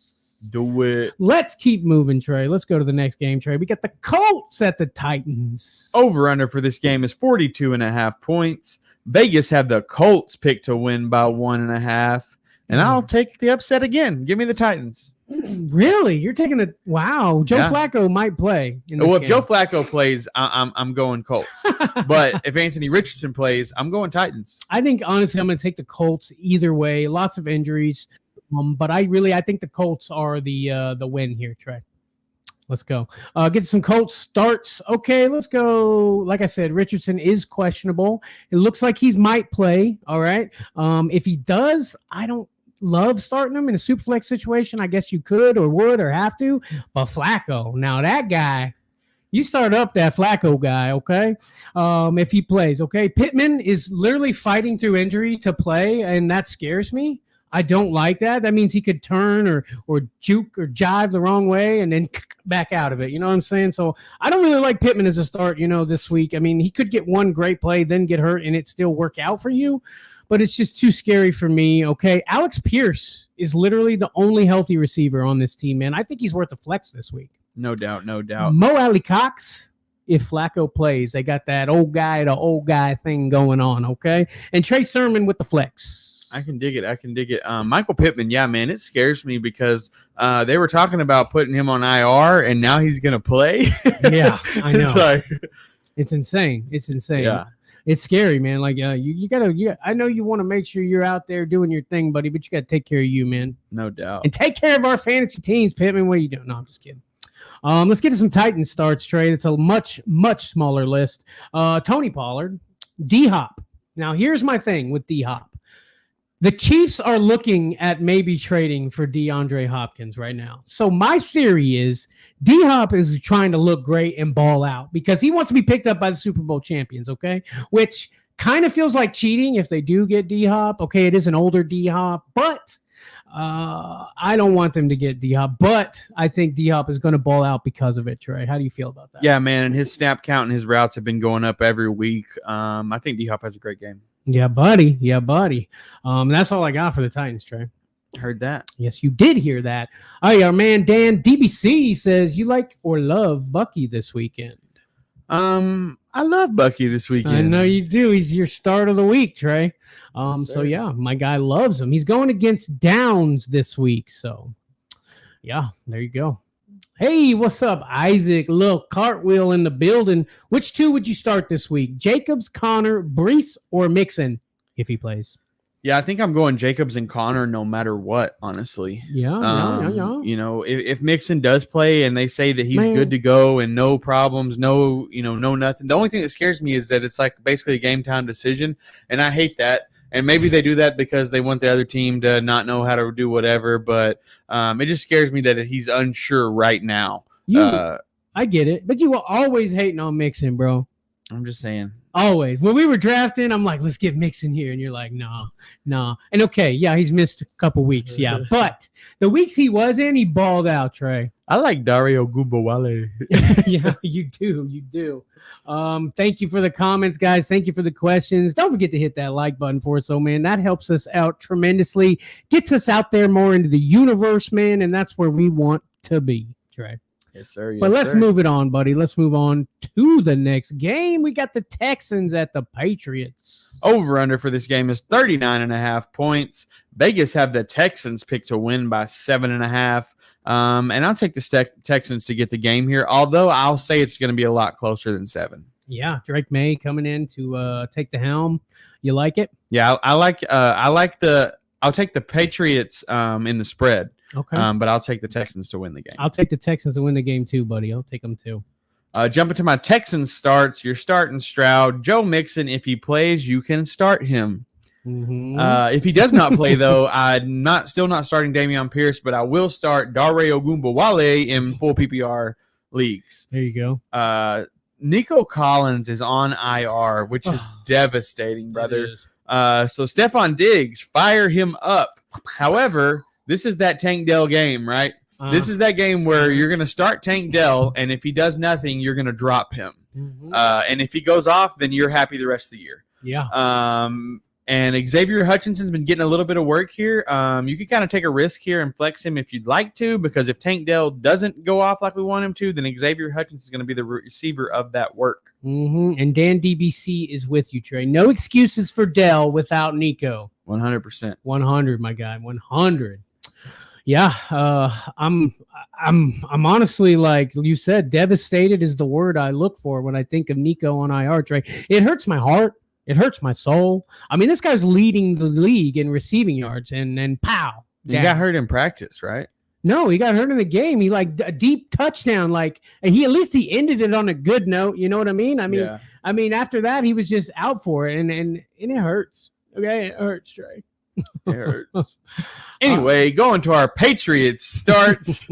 S3: Do it.
S1: Let's keep moving, Trey. Let's go to the next game, Trey. We got the Colts at the Titans.
S3: Over under for this game is 42.5 points. Vegas have the Colts picked to win by 1.5. And I'll take the upset again. Give me the Titans.
S1: Really? You're taking the wow? Joe Flacco might play.
S3: If Joe Flacco plays, I'm going Colts. But if Anthony Richardson plays, I'm going Titans.
S1: I think honestly, I'm going to take the Colts either way. Lots of injuries, but I think the Colts are the win here, Trey. Let's go. Get some Colts starts. Okay, let's go. Like I said, Richardson is questionable. It looks like he might play. All right. If he does, I don't love starting him in a super flex situation. I guess you could or would or have to. But Flacco, now that guy, you start up that Flacco guy, okay? If he plays, okay? Pittman is literally fighting through injury to play, and that scares me. I don't like that. That means he could turn or juke or jive the wrong way and then back out of it. You know what I'm saying? So I don't really like Pittman as a start, this week. I mean, he could get one great play, then get hurt, and it still work out for you. But it's just too scary for me, okay? Alex Pierce is literally the only healthy receiver on this team, man. I think he's worth a flex this week.
S3: No doubt, no doubt.
S1: Mo Alley Cox, if Flacco plays, they got that old guy thing going on, okay? And Trey Sermon with the flex.
S3: I can dig it. Michael Pittman, yeah, man, it scares me because they were talking about putting him on IR, and now he's going to play.
S1: Yeah, I know.
S3: It's
S1: insane. It's insane.
S3: Yeah.
S1: It's scary, man. Like you gotta. I know you want to make sure you're out there doing your thing, buddy, but you gotta take care of you, man.
S3: No doubt.
S1: And take care of our fantasy teams, Pittman. What are you doing? No, I'm just kidding. Let's get to some Titans starts, Trey. It's a much smaller list. Tony Pollard, D-Hop. Now here's my thing with D-Hop. The Chiefs are looking at maybe trading for DeAndre Hopkins right now. So my theory is D-Hop is trying to look great and ball out because he wants to be picked up by the Super Bowl champions, okay? Which kind of feels like cheating if they do get D-Hop. Okay, it is an older D-Hop, but I don't want them to get D-Hop. But I think D-Hop is going to ball out because of it, Trey. How do you feel about that?
S3: Yeah, man, and his snap count and his routes have been going up every week. I think D-Hop has a great game.
S1: Yeah, buddy. That's all I got for the Titans, Trey.
S3: Heard that.
S1: Yes, you did hear that. Hey, our man Dan DBC says you like or love Bucky this weekend.
S3: I love Bucky this weekend.
S1: I know you do. He's your start of the week, Trey. So yeah, my guy loves him. He's going against Downs this week. So yeah, there you go. Hey, what's up, Isaac? Little cartwheel in the building. Which two would you start this week? Jacobs, Connor, Brees, or Mixon if he plays?
S3: Yeah, I think I'm going Jacobs and Connor no matter what, honestly.
S1: Yeah.
S3: If Mixon does play and they say that he's good to go and no problems, no nothing. The only thing that scares me is that it's like basically a game time decision, and I hate that. And maybe they do that because they want the other team to not know how to do whatever. But it just scares me that he's unsure right now.
S1: I get it. But you were always hating on Mixon, bro.
S3: I'm just saying.
S1: Always. When we were drafting, I'm like, let's get Mixon here. And you're like, no. And okay, yeah, he's missed a couple weeks. Yeah. But the weeks he was in, he balled out, Trey.
S3: I like Dario Gubawale.
S1: Yeah, you do. Thank you for the comments, guys. Thank you for the questions. Don't forget to hit that like button for us, man. That helps us out tremendously. Gets us out there more into the universe, man. And that's where we want to be, Trey.
S3: Yes, sir.
S1: But let's move it on, buddy. Let's move on to the next game. We got the Texans at the Patriots.
S3: Over under for this game is 39.5 points. Vegas have the Texans picked to win by 7.5. And I'll take the Texans to get the game here, although I'll say it's going to be a lot closer than 7.
S1: Yeah, Drake May coming in to take the helm. You like it?
S3: Yeah, I'll take the Patriots in the spread.
S1: Okay.
S3: But I'll take the Texans to win the game.
S1: I'll take the Texans to win the game too, buddy. I'll take them too.
S3: Jumping to my Texans starts, you're starting Stroud. Joe Mixon, if he plays, you can start him.
S1: Mm-hmm.
S3: If he does not play, though, I'm still not starting Dameon Pierce, but I will start Dario Gubawale in full PPR leagues.
S1: There you go.
S3: Nico Collins is on IR, which is devastating, brother. So Stephon Diggs, fire him up. However, this is that Tank Dell game, right? This is that game where you're going to start Tank Dell, and if he does nothing, you're going to drop him.
S1: Mm-hmm.
S3: And if he goes off, then you're happy the rest of the year.
S1: Yeah.
S3: And Xavier Hutchinson's been getting a little bit of work here. You can kind of take a risk here and flex him if you'd like to, because if Tank Dell doesn't go off like we want him to, then Xavier Hutchinson is going to be the receiver of that work.
S1: And Dan DBC is with you, Trey. No excuses for Dell without Nico.
S3: 100%.
S1: 100, my guy. 100. Yeah, I'm honestly, like you said, devastated is the word I look for when I think of Nico on IR, Trey. It hurts my heart. It hurts my soul. I mean, this guy's leading the league in receiving yards, and pow.
S3: He got hurt in practice, right?
S1: No, he got hurt in the game. He like a deep touchdown, like, and he at least he ended it on a good note. You know what I mean? I mean, after that, he was just out for it, and it hurts. Okay, it hurts, Trey.
S3: It hurts. Anyway, going to our Patriots starts.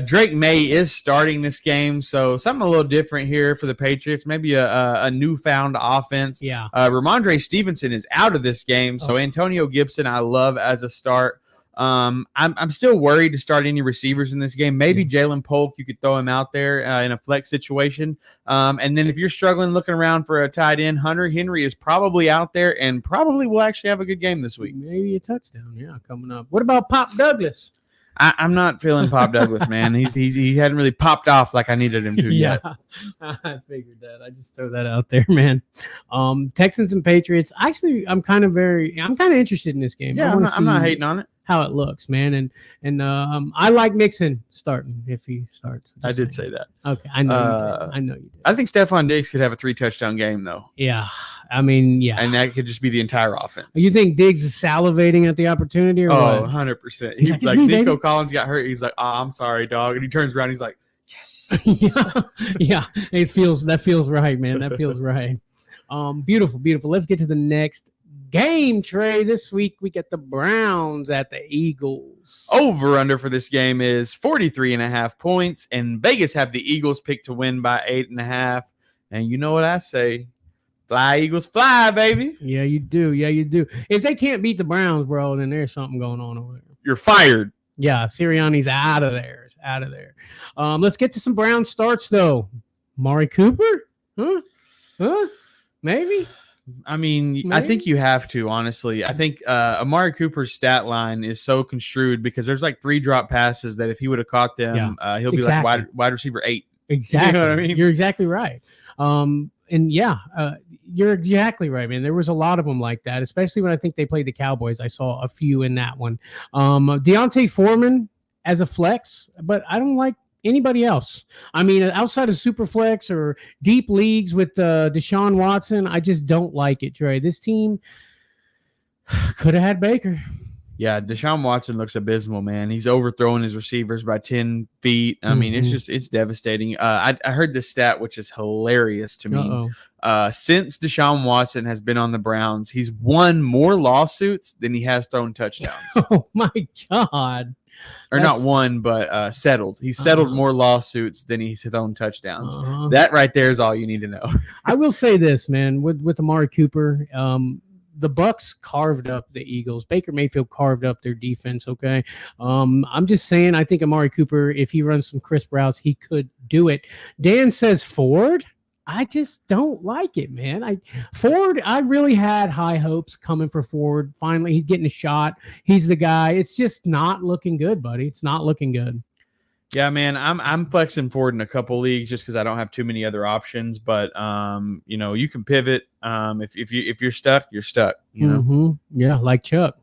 S3: Drake May is starting this game, so something a little different here for the Patriots. Maybe a newfound offense.
S1: Yeah.
S3: Ramondre Stevenson is out of this game, so Antonio Gibson I love as a start. I'm still worried to start any receivers in this game. Maybe Jalen Polk, you could throw him out there in a flex situation. And then if you're struggling looking around for a tight end, Hunter Henry is probably out there and probably will actually have a good game this week.
S1: Maybe a touchdown, coming up. What about Pop Douglas?
S3: I'm not feeling Pop Douglas, man. He hadn't really popped off like I needed him to yet.
S1: I figured that. I just throw that out there, man. Texans and Patriots. Actually, I'm kind of interested in this game.
S3: Yeah, I'm not hating on it.
S1: How it looks, man, and I like Mixon starting if he starts.
S3: I did say that.
S1: Okay, I know you did.
S3: I think Stephon Diggs could have a 3-touchdown game though.
S1: Yeah, I mean, yeah,
S3: and that could just be the entire offense.
S1: You think Diggs is salivating at the opportunity, or what?
S3: 100%. He's like Nico Collins got hurt. He's like, "Oh, I'm sorry, dog," and he turns around. He's like, "Yes,
S1: yeah." It feels right, man. That feels right. Beautiful. Let's get to the next game, Trey. This week we get the Browns at the Eagles.
S3: Over under for this game is 43.5 points, and Vegas have the Eagles picked to win by 8.5. And you know what I say? Fly, Eagles, fly, baby.
S1: Yeah, you do. If they can't beat the Browns, bro, then there's something going on over there.
S3: You're fired.
S1: Yeah, Sirianni's out of there. Let's get to some Brown starts, though. Amari Cooper? Huh? Maybe?
S3: I mean, maybe? I think you have to, honestly. I think Amari Cooper's stat line is so construed because there's like 3 drop passes that if he would have caught them, he'll be like wide receiver 8.
S1: Exactly.
S3: You know what I mean?
S1: You're exactly right. You're exactly right, man. There was a lot of them like that, especially when I think they played the Cowboys. I saw a few in that one. Deontay Foreman as a flex, but I don't like anybody else. I mean, outside of Superflex or deep leagues with Deshaun Watson, I just don't like it, Trey. This team could have had Baker.
S3: Yeah, Deshaun Watson looks abysmal, man. He's overthrowing his receivers by 10 feet. I mean, it's devastating. I heard this stat, which is hilarious to me. Since Deshaun Watson has been on the Browns, he's won more lawsuits than he has thrown touchdowns.
S1: Oh, my God.
S3: Or not one, but settled. He's settled more lawsuits than he's thrown touchdowns. That right there is all you need to know.
S1: I will say this, man, with Amari Cooper, the Bucks carved up the Eagles. Baker Mayfield carved up their defense, okay? I'm just saying, I think Amari Cooper, if he runs some crisp routes, he could do it. Dan says Ford. I just don't like it, man. I really had high hopes coming for Ford. Finally, he's getting a shot. He's the guy. It's just not looking good, buddy. It's not looking good.
S3: Yeah, man, I'm flexing Ford in a couple leagues just because I don't have too many other options. But you can pivot. If you're stuck, you're stuck. You know,
S1: yeah, like Chuck.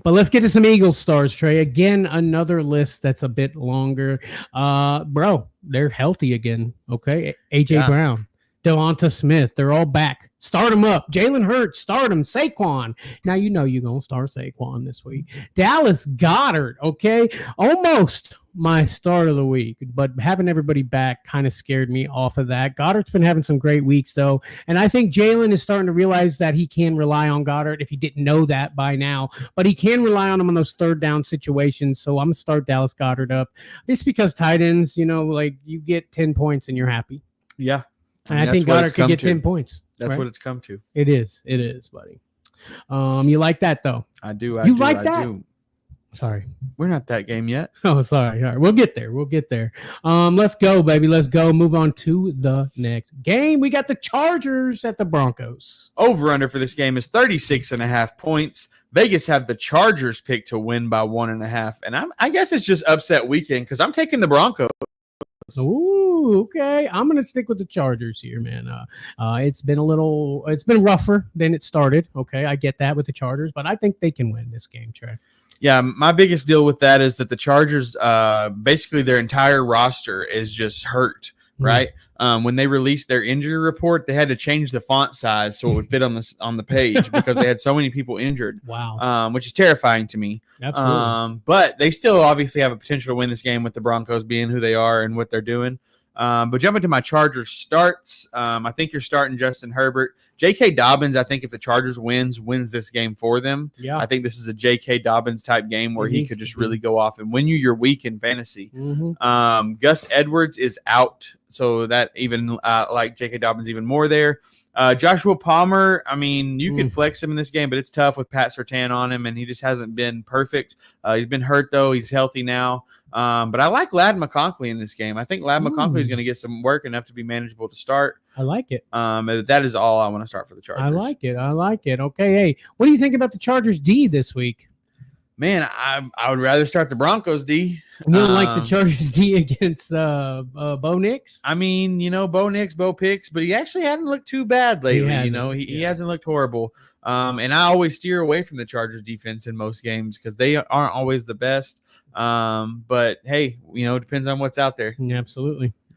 S1: But let's get to some Eagles stars, Trey. Again, another list that's a bit longer. Bro, they're healthy again. Okay, AJ Brown, Devonta Smith, they're all back. Start them up. Jalen Hurts, start him. Saquon. Now you know you're gonna start Saquon this week. Dallas Goedert. Okay, almost my start of the week, but having everybody back kind of scared me off of that. Goddard's been having some great weeks, though, and I think Jalen is starting to realize that he can rely on Goddard if he didn't know that by now, but he can rely on him on those third down situations, so I'm going to start Dallas Goedert up. Just because tight ends, like you get 10 points and you're happy.
S3: Yeah.
S1: And I think Goddard could get 10 points.
S3: That's what it's come to.
S1: It is, buddy. You like that, though?
S3: I do.
S1: You like that? Sorry.
S3: We're not that game yet.
S1: Oh, sorry. All right. We'll get there. We'll get there. Let's go, baby. Let's go. Move on to the next game. We got the Chargers at the Broncos.
S3: Over under for this game is 36.5 points. Vegas have the Chargers picked to win by 1.5. And I guess it's just upset weekend because I'm taking the Broncos.
S1: Ooh, okay. I'm gonna stick with the Chargers here, man. It's been rougher than it started. Okay, I get that with the Chargers, but I think they can win this game, Trey.
S3: Yeah, my biggest deal with that is that the Chargers, basically their entire roster is just hurt, right? When they released their injury report, they had to change the font size so it would fit on the page because they had so many people injured.
S1: Wow.
S3: Which is terrifying to me.
S1: Absolutely.
S3: But they still obviously have a potential to win this game with the Broncos being who they are and what they're doing. But jumping to my Chargers starts, I think you're starting Justin Herbert. J.K. Dobbins, I think if the Chargers wins this game for them.
S1: Yeah.
S3: I think this is a J.K. Dobbins type game where he could just really go off and win you your week in fantasy. Gus Edwards is out, so that even like J.K. Dobbins even more there. Joshua Palmer, I mean, you can flex him in this game, but it's tough with Pat Surtain on him, and he just hasn't been perfect. He's been hurt, though. He's healthy now. But I like Ladd McConkey in this game. I think Ladd McConkey is going to get some work enough to be manageable to start.
S1: I like it.
S3: That is all I want to start for the Chargers.
S1: I like it. Okay, hey, what do you think about the Chargers D this week?
S3: Man, I would rather start the Broncos D.
S1: You don't like the Chargers D against Bo Nix?
S3: I mean, Bo Nix, Bo Picks, but he actually hadn't looked too bad lately. He hasn't looked horrible. And I always steer away from the Chargers defense in most games because they aren't always the best. But hey, it depends on what's out there.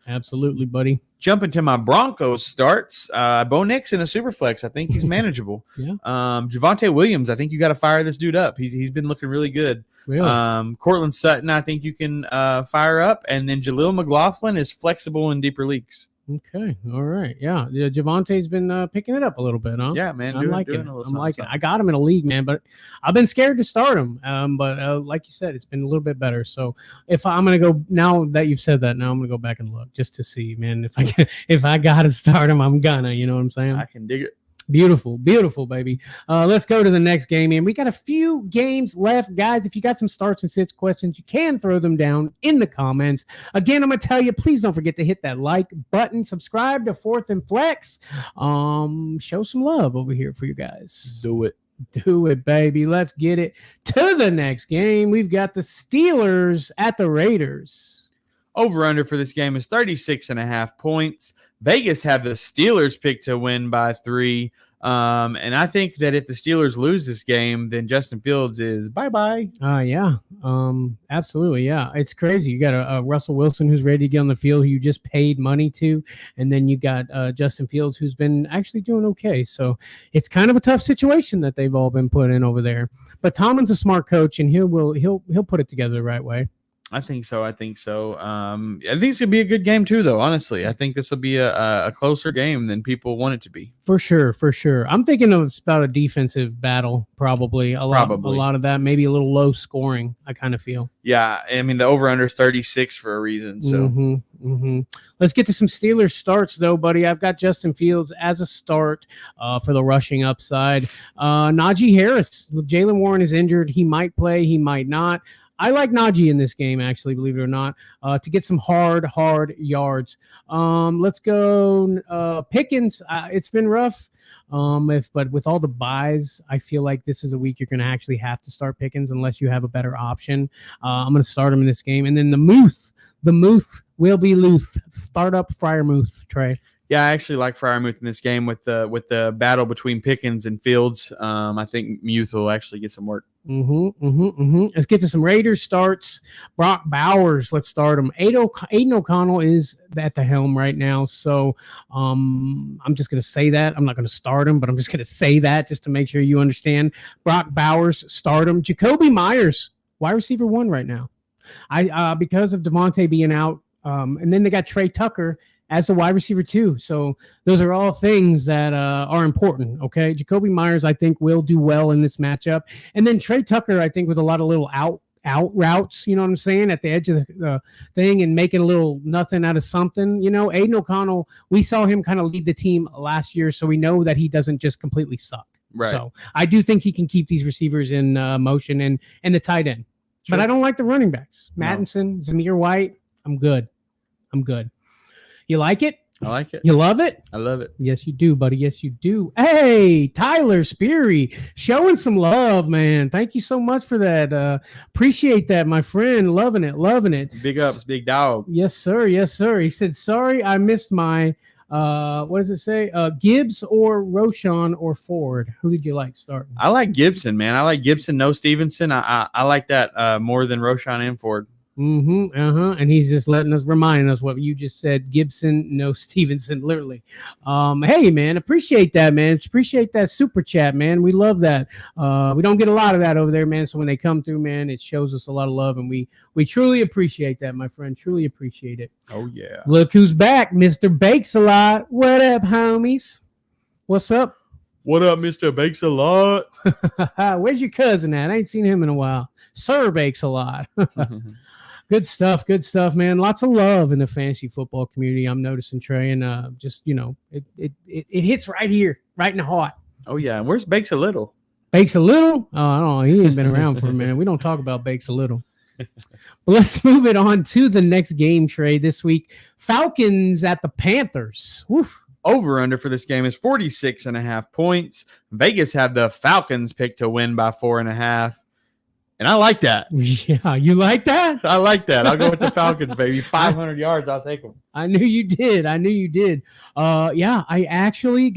S1: Absolutely, buddy.
S3: Jumping to my Broncos starts, Bo Nix in a super flex. I think he's manageable.
S1: Yeah.
S3: Javonte Williams, I think you got to fire this dude up. He's been looking really good.
S1: Really?
S3: Cortland Sutton, I think you can fire up, and then Jaleel McLaughlin is flexible in deeper leagues.
S1: Okay. All right. Yeah. Javonte's been picking it up a little bit, huh?
S3: Yeah, man.
S1: I'm liking it. I got him in a league, man, but I've been scared to start him. But like you said, it's been a little bit better. So if I'm going to go, now that you've said that, now I'm going to go back and look just to see, man, if I got to start him, I'm gonna, you know what I'm saying?
S3: I can dig it.
S1: Beautiful, baby. Let's go to the next game, and we got a few games left, guys. If you got some starts and sits questions, you can throw them down in the comments. Again, I'm gonna tell you, please don't forget to hit that like button, subscribe to Fourth and Flex. Show some love over here for you guys.
S3: Do it,
S1: baby. Let's get it to the next game. We've got the Steelers at the Raiders.
S3: Over under for this game is 36.5 points. Vegas have the Steelers picked to win by 3. And I think that if the Steelers lose this game, then Justin Fields is bye-bye.
S1: Yeah. Absolutely. Yeah. It's crazy. You got a Russell Wilson who's ready to get on the field, who you just paid money to. And then you got Justin Fields, who's been actually doing okay. So it's kind of a tough situation that they've all been put in over there. But Tomlin's a smart coach, and he'll put it together the right way.
S3: I think so. I think it's going to be a good game too, though. Honestly, I think this will be a closer game than people want it to be.
S1: For sure. I'm thinking about a defensive battle, probably. A lot of that, maybe a little low scoring, I kind of feel.
S3: Yeah, I mean, the over-under is 36 for a reason. So
S1: Let's get to some Steelers starts, though, buddy. I've got Justin Fields as a start for the rushing upside. Najee Harris. Jalen Warren is injured. He might play. He might not. I like Najee in this game, actually, believe it or not, to get some hard yards. Let's go Pickens. It's been rough. But with all the buys, I feel like this is a week you're going to actually have to start Pickens unless you have a better option. I'm going to start him in this game. And then the Muth will be Luth. Start up Freiermuth, Trey.
S3: Yeah, I actually like Freiermuth in this game with the battle between Pickens and Fields. I think Muth will actually get some work.
S1: Let's get to some Raiders starts. Brock Bowers, let's start him. Aiden O'Connell is at the helm right now, so I'm just going to say that. I'm not going to start him, but I'm just going to say that just to make sure you understand. Brock Bowers, start him. Jacoby Myers, wide receiver 1 right now. Because of Devontae being out, and then they got Trey Tucker as the wide receiver 2. So those are all things that are important, okay? Jacoby Myers, I think, will do well in this matchup. And then Trey Tucker, I think, with a lot of little out routes, you know what I'm saying, at the edge of the thing and making a little nothing out of something. Aiden O'Connell, we saw him kind of lead the team last year, so we know that he doesn't just completely suck.
S3: Right.
S1: So I do think he can keep these receivers in motion and the tight end. But I don't like the running backs.
S3: No.
S1: Mattinson, Zamir White. I'm good. You like it?
S3: I like it.
S1: You love it?
S3: I love it.
S1: Yes, you do, buddy. Yes, you do. Hey, Tyler Speary, showing some love, man. Thank you so much for that. Appreciate that, my friend. Loving it.
S3: Big ups, big dog.
S1: Yes, sir. He said, sorry, I missed my, what does it say? Gibbs or Roshan or Ford. Who did you like starting?
S3: I like Gibson, man. I like Gibson, no Stevenson. I like that more than Roshan and Ford.
S1: And he's just reminding us what you just said. Gibson, no Stevenson, literally. Hey, man, appreciate that, man. Appreciate that super chat, man. We love that. We don't get a lot of that over there, man. So when they come through, man, it shows us a lot of love, and we truly appreciate that, my friend. Truly appreciate it.
S3: Oh yeah.
S1: Look who's back, Mr. Bakes a Lot. What up, homies? What's up?
S3: What up, Mr. Bakes a Lot?
S1: Where's your cousin at? I ain't seen him in a while. Sir Bakes a Lot. Good stuff, man. Lots of love in the fantasy football community. I'm noticing, Trey, and just it hits right here, right in the heart.
S3: Oh yeah, and where's Bakes a Little?
S1: Bakes a Little? Oh, I don't know. He ain't been around for a minute. We don't talk about Bakes a Little. But let's move it on to the next game, Trey. This week, Falcons at the Panthers. Woof.
S3: Over under for this game is 46.5 points. Vegas have the Falcons picked to win by 4.5. And I like that.
S1: Yeah, you like that?
S3: I like that. I'll go with the Falcons, baby. 500 yards, I'll take them.
S1: I knew you did. Yeah, I actually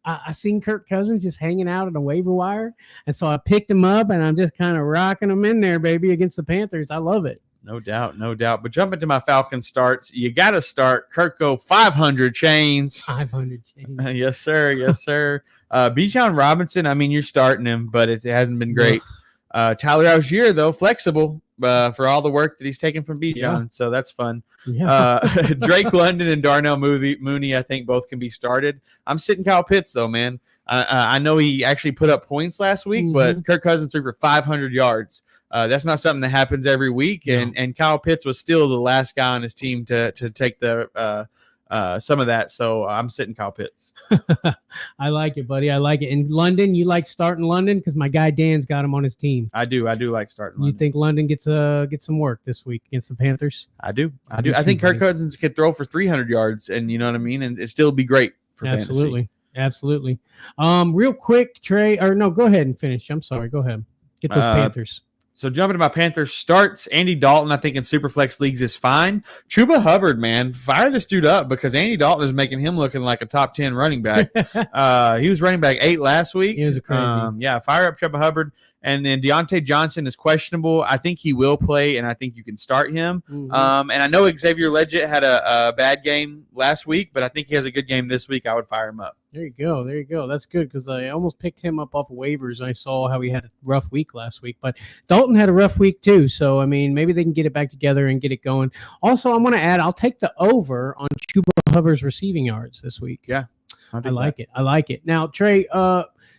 S1: I seen Kirk Cousins just hanging out on a waiver wire. And so I picked him up, and I'm just kind of rocking him in there, baby, against the Panthers. I love it.
S3: No doubt. But jumping to my Falcons starts, you got to start Kirko 500 chains.
S1: 500 chains.
S3: Yes, sir. Bijan Robinson, I mean, you're starting him, but it hasn't been great. Tyler Algier, though, flexible for all the work that he's taken from Bijan, so that's fun.
S1: Yeah.
S3: Drake London and Darnell Mooney, I think both can be started. I'm sitting Kyle Pitts, though, man. I know he actually put up points last week, but Kirk Cousins threw for 500 yards. That's not something that happens every week, and Kyle Pitts was still the last guy on his team to take the some of that, so I'm sitting Kyle Pitts.
S1: I like it, buddy. I like it. In London, you like starting London because my guy Dan's got him on his team.
S3: I do like starting London.
S1: You think London gets some work this week against the Panthers?
S3: I do. I think Kirk Cousins could throw for 300 yards, and you know what I mean, and it still be great for fantasy.
S1: Absolutely. Real quick, Trey, or no, go ahead and finish. I'm sorry. Go ahead. Get those Panthers.
S3: So jumping to my Panthers starts, Andy Dalton, I think in Superflex leagues is fine. Chuba Hubbard, man, fire this dude up because Andy Dalton is making him looking like a top 10 running back. He was running back 8 last week.
S1: He was crazy.
S3: Fire up Chuba Hubbard. And then Deontay Johnson is questionable. I think he will play, and I think you can start him. And I know Xavier Legette had a bad game last week, but I think he has a good game this week. I would fire him up.
S1: There you go. That's good because I almost picked him up off of waivers. I saw how he had a rough week last week, but Dalton had a rough week too. So, I mean, maybe they can get it back together and get it going. Also, I'm going to add, I'll take the over on Chuba Hubbard's receiving yards this week.
S3: Yeah.
S1: I like it. Now, Trey,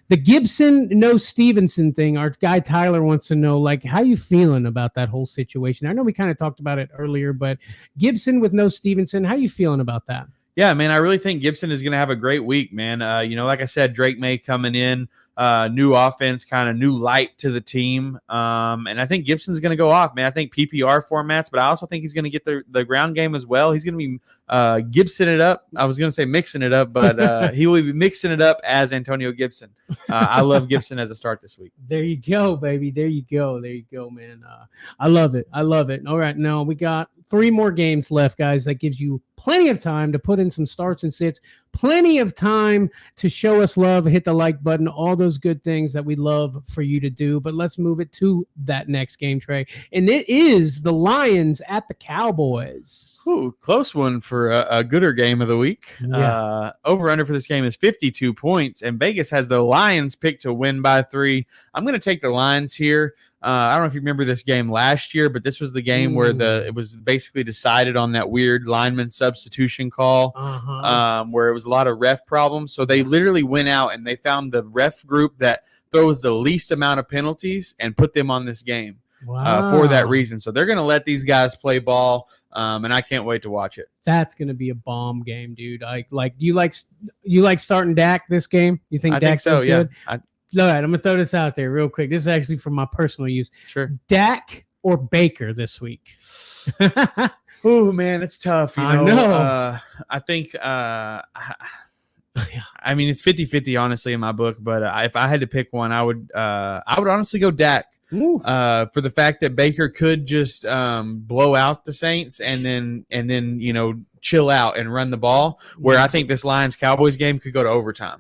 S1: the Gibson, no Stevenson thing, our guy Tyler wants to know, like, how you feeling about that whole situation? I know we kind of talked about it earlier, but Gibson with no Stevenson, how you feeling about that?
S3: Yeah, man, I really think Gibson is going to have a great week, man. Like I said, Drake May coming in, new offense, kind of new light to the team. And I think Gibson's going to go off, man. I think PPR formats, but I also think he's going to get the ground game as well. He's going to be Gibson it up. I was going to say mixing it up, but he will be mixing it up as Antonio Gibson. I love Gibson as a start this week.
S1: There you go, baby. There you go, man. I love it. All right, now we got 3 more games left, guys. That gives you plenty of time to put in some starts and sits, plenty of time to show us love, hit the like button, all those good things that we love for you to do. But let's move it to that next game, Trey. And it is the Lions at the Cowboys.
S3: Ooh, close one for a gooder game of the week.
S1: Yeah.
S3: Over under for this game is 52 points, and Vegas has the Lions picked to win by 3. I'm going to take the Lions here. I don't know if you remember this game last year, but this was the game where it was basically decided on that weird lineman substitution call, where it was a lot of ref problems. So they literally went out and they found the ref group that throws the least amount of penalties and put them on this game for that reason. So they're going to let these guys play ball, and I can't wait to watch it.
S1: That's going to be a bomb game, dude. Do you like starting Dak this game? You think Dak's good? All right, I'm going to throw this out there real quick. This is actually for my personal use.
S3: Sure.
S1: Dak or Baker this week?
S3: Oh man, it's tough.
S1: I know.
S3: I think I mean, it's 50-50, honestly, in my book. But if I had to pick one, I would honestly go Dak. For the fact that Baker could just blow out the Saints and then chill out and run the ball. Where I think this Lions Cowboys game could go to overtime.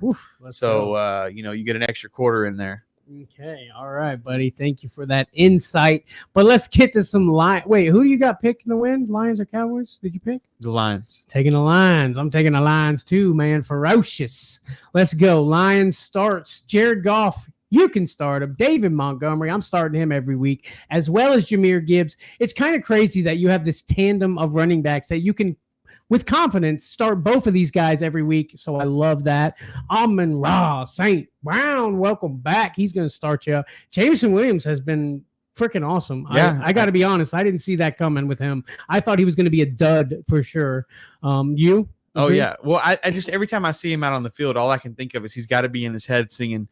S3: So you get an extra quarter in there.
S1: Okay, all right, buddy. Thank you for that insight. But let's get to some Lions. Wait, who do you got picking to win? Lions or Cowboys? Did you pick?
S3: The Lions.
S1: Taking the Lions. I'm taking the Lions too, man. Ferocious. Let's go. Lions starts. Jared Goff. You can start him. David Montgomery. I'm starting him every week, as well as Jahmyr Gibbs. It's kind of crazy that you have this tandem of running backs that you can, with confidence, start both of these guys every week. So I love that. Amon-Ra St. Brown, welcome back. He's going to start you. Jameson Williams has been freaking awesome.
S3: Yeah,
S1: I got to be honest. I didn't see that coming with him. I thought he was going to be a dud for sure. You?
S3: Oh, yeah. Well, I just, every time I see him out on the field, all I can think of is he's got to be in his head singing,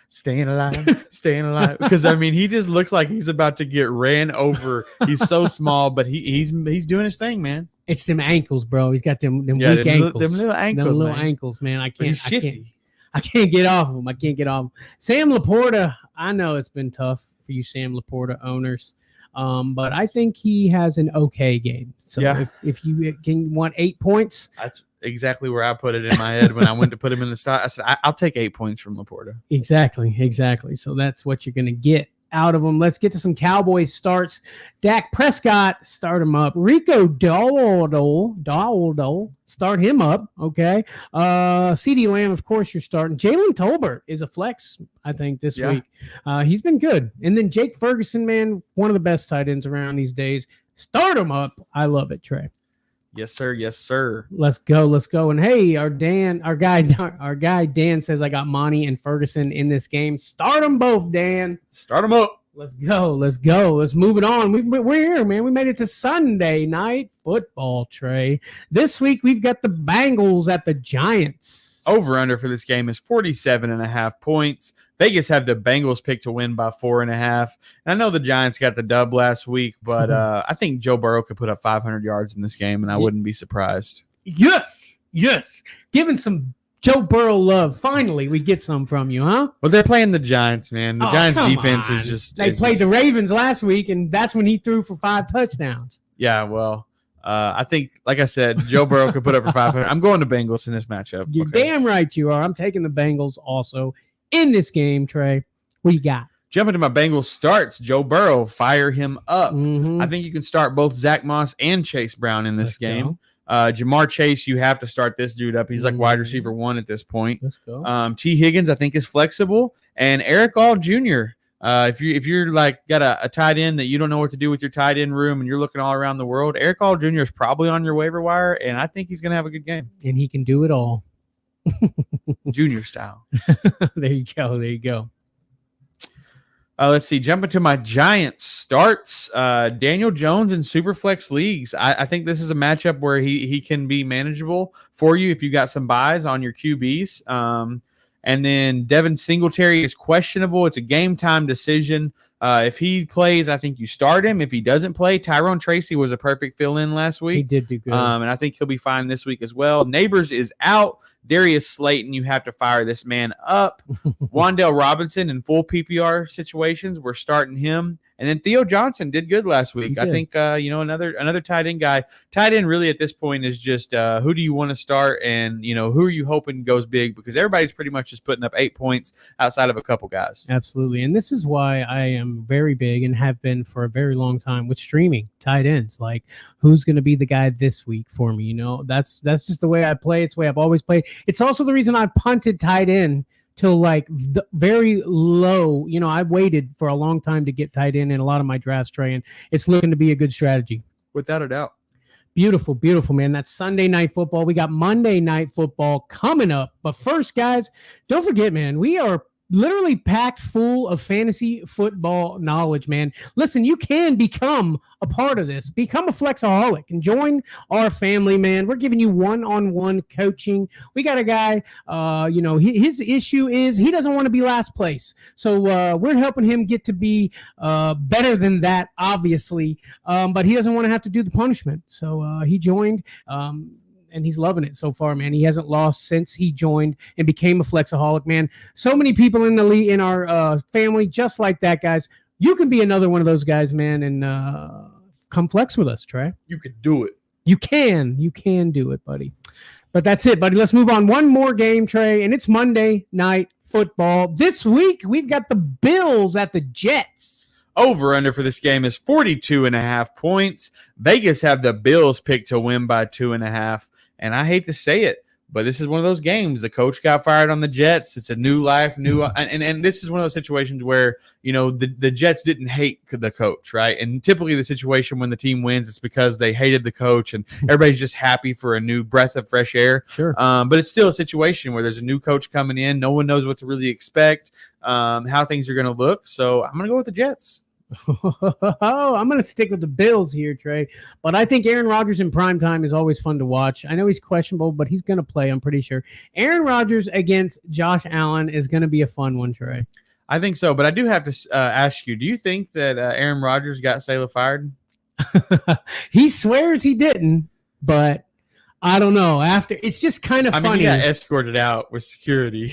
S3: staying alive, staying alive. Because I mean, he just looks like he's about to get ran over. He's so small, but he's doing his thing, man.
S1: It's them ankles, bro. He's got them weak ankles.
S3: Them little
S1: ankles, man. I
S3: he's shifty.
S1: I can't get off him. Sam Laporta. I know it's been tough for you, Sam Laporta owners. But I think he has an okay game. So if you want 8 points,
S3: that's exactly where I put it in my head when I went to put him in the start. I said, I'll take 8 points from Laporta.
S1: Exactly. So that's what you're going to get out of them. Let's get to some Cowboys starts. Dak Prescott, start him up. Rico Dowdle, start him up. Okay. CeeDee Lamb, of course, you're starting. Jalen Tolbert is a flex, I think, this week. He's been good. And then Jake Ferguson, man, one of the best tight ends around these days. Start him up. I love it, Trey.
S3: Yes, sir. Yes, sir.
S1: Let's go. And hey, our guy Dan says I got Monty and Ferguson in this game. Start them both, Dan.
S3: Start them up.
S1: Let's go. Let's move it on. We're here, man. We made it to Sunday night football, Trey. This week we've got the Bengals at the Giants.
S3: Over under for this game is 47.5 points. Vegas have the Bengals picked to win by 4.5. And I know the Giants got the dub last week, but I think Joe Burrow could put up 500 yards in this game, and I wouldn't be surprised.
S1: Yes. Giving some Joe Burrow love. Finally, we get some from you, huh?
S3: Well, they're playing the Giants, man. The Giants defense is just...
S1: They played the Ravens last week, and that's when he threw for 5 touchdowns.
S3: Yeah, well... I think, like I said, Joe Burrow could put up for 500. I'm going to Bengals in this matchup.
S1: You're damn right you are. I'm taking the Bengals also in this game, Trey. What you got?
S3: Jumping to my Bengals starts. Joe Burrow, fire him up.
S1: Mm-hmm.
S3: I think you can start both Zach Moss and Chase Brown in this game. Jamar Chase, you have to start this dude up. He's like wide receiver 1 at this point.
S1: Let's go.
S3: T. Higgins, I think, is flexible. And Eric All Jr., if you're like got a tight end that you don't know what to do with your tight end room and you're looking all around the world, Eric All Jr. is probably on your waiver wire, and I think he's going to have a good game.
S1: And he can do it all.
S3: Junior style.
S1: There you go.
S3: Let's see. Jumping to my Giants starts. Daniel Jones in Superflex leagues. I think this is a matchup where he can be manageable for you if you got some buys on your QBs. And then Devin Singletary is questionable. It's a game time decision. If he plays, I think you start him. If he doesn't play, Tyrone Tracy was a perfect fill-in last week.
S1: He did do good.
S3: And I think he'll be fine this week as well. Neighbors is out. Darius Slayton, you have to fire this man up. Wan'Dale Robinson in full PPR situations, we're starting him. And then Theo Johnson did good last week. I think another tight end guy. Tight end really at this point is just who do you want to start, and who are you hoping goes big, because everybody's pretty much just putting up 8 points outside of a couple guys.
S1: Absolutely, and this is why I am very big and have been for a very long time with streaming tight ends. Like, who's going to be the guy this week for me? That's just the way I play. It's the way I've always played. It's also the reason I punted tight end till like very low. I waited for a long time to get tight end in a lot of my drafts, Trey, and it's looking to be a good strategy.
S3: Without a doubt.
S1: Beautiful, man. That's Sunday night football. We got Monday night football coming up. But first, guys, don't forget, man, we are literally packed full of fantasy football knowledge, man. Listen, you can become a part of this. Become a flexaholic and join our family, man. We're giving you one-on-one coaching. We got a guy, his issue is he doesn't want to be last place. So we're helping him get to be better than that, obviously. But he doesn't want to have to do the punishment. So he joined. And he's loving it so far, man. He hasn't lost since he joined and became a flexaholic, man. So many people in the league, in our family, just like that, guys. You can be another one of those guys, man, and come flex with us, Trey.
S3: You could do it.
S1: You can do it, buddy. But that's it, buddy. Let's move on. One more game, Trey, and it's Monday Night Football. This week, we've got the Bills at the Jets.
S3: Over under for this game is 42.5 points. Vegas have the Bills picked to win by 2.5. And I hate to say it, but this is one of those games. The coach got fired on the Jets. It's a new life, and this is one of those situations where, the Jets didn't hate the coach, right? And typically the situation when the team wins, it's because they hated the coach and everybody's just happy for a new breath of fresh air.
S1: Sure.
S3: But it's still a situation where there's a new coach coming in. No one knows what to really expect, how things are going to look. So I'm going to go with the Jets.
S1: I'm going to stick with the Bills here, Trey. But I think Aaron Rodgers in primetime is always fun to watch. I know he's questionable, but he's going to play, I'm pretty sure. Aaron Rodgers against Josh Allen is going to be a fun one, Trey.
S3: I think so, but I do have to ask you, do you think that Aaron Rodgers got Salah fired?
S1: He swears he didn't, but I don't know. It's just kind of funny.
S3: He got escorted out with security.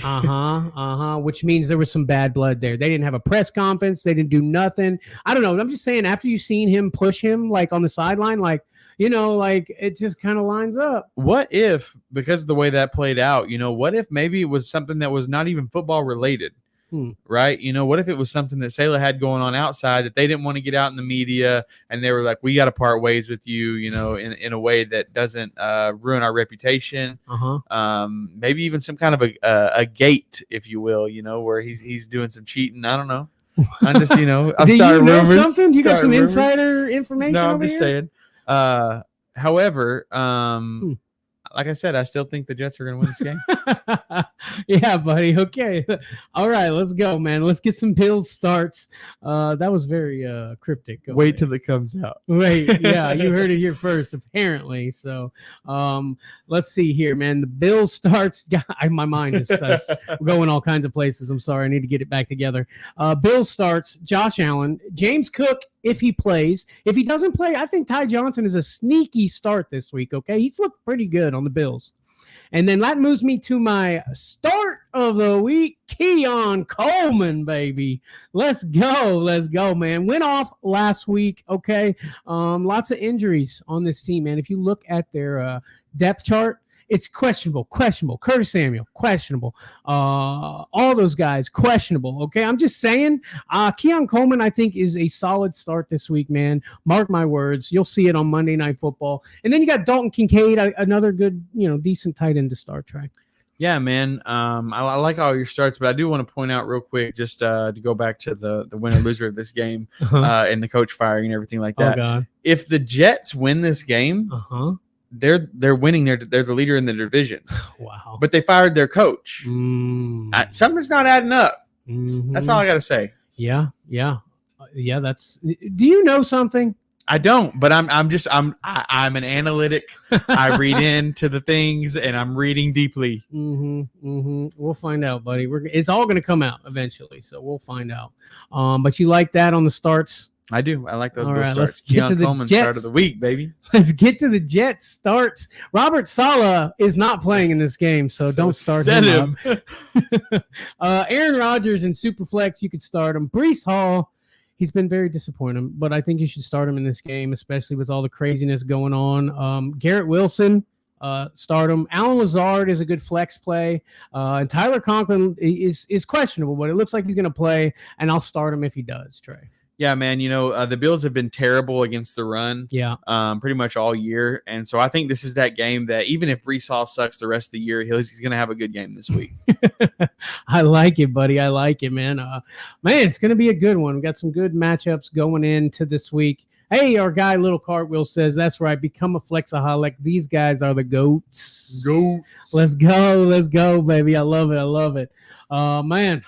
S1: Which means there was some bad blood there. They didn't have a press conference. They didn't do nothing. I don't know. I'm just saying, after you've seen him push him like on the sideline, it just kind of lines up.
S3: What if, because of the way that played out, what if maybe it was something that was not even football related? Right? What if it was something that Salah had going on outside that they didn't want to get out in the media, and they were like, we got to part ways with you, in a way that doesn't ruin our reputation. Maybe even some kind of a gate, if you will, where he's doing some cheating. I don't know. I'm just, I'm
S1: Do
S3: starting
S1: you know
S3: rumors.
S1: Something? You got some
S3: rumors.
S1: Insider information?
S3: No, I'm
S1: over
S3: just
S1: here?
S3: saying. However, like I said, I still think the Jets are going to win this game.
S1: Yeah, buddy. Okay. All right, let's go, man. Let's get some Bills starts. That was very cryptic.
S3: Wait till it comes out.
S1: Wait, yeah, you heard it here first, apparently. So let's see here, man. The Bills starts. My mind is going all kinds of places. I'm sorry. I need to get it back together. Bills starts. Josh Allen. James Cook, if he plays. If he doesn't play, I think Ty Johnson is a sneaky start this week, okay? He's looked pretty good on the Bills. And then that moves me to my start of the week, Keon Coleman, baby. Let's go, man. Went off last week, okay? Lots of injuries on this team, man. If you look at their depth chart, it's questionable. Curtis Samuel, questionable. All those guys, questionable. Okay, I'm just saying. Keon Coleman, I think, is a solid start this week, man. Mark my words. You'll see it on Monday Night Football. And then you got Dalton Kincaid, another good, decent tight end to start, Trey.
S3: Yeah, man. I like all your starts, but I do want to point out real quick, just to go back to the winner loser of this game, and the coach firing and everything like that.
S1: Oh, God.
S3: If the Jets win this game, they're winning. They're the leader in the division.
S1: Wow.
S3: But they fired their coach. Something's not adding up. That's all I got to say.
S1: Yeah. That's. Do you know something?
S3: I don't, but I'm an analytic. I read into the things, and I'm reading deeply.
S1: We'll find out, buddy. It's all going to come out eventually, so we'll find out. But you like that on the starts?
S3: I do. I like those
S1: All right,
S3: starts.
S1: let's get to the
S3: Coleman
S1: Jets.
S3: Start of the week, baby.
S1: Let's get to the Jets starts. Robert Saleh is not playing in this game, so don't start him up. Aaron Rodgers in Superflex, you could start him. Breece Hall, he's been very disappointing, but I think you should start him in this game, especially with all the craziness going on. Garrett Wilson, start him. Alan Lazard is a good flex play. And Tyler Conklin is questionable, but it looks like he's going to play, and I'll start him if he does, Trey.
S3: Yeah, man. The Bills have been terrible against the run.
S1: Yeah.
S3: Pretty much all year. And so I think this is that game that even if Breece Hall sucks the rest of the year, he's going to have a good game this week.
S1: I like it, buddy. I like it, man. It's going to be a good one. We got some good matchups going into this week. Hey, our guy, Little Cartwheel, says, that's right. Become a flexaholic. These guys are the goats. Let's go, baby. I love it. Man,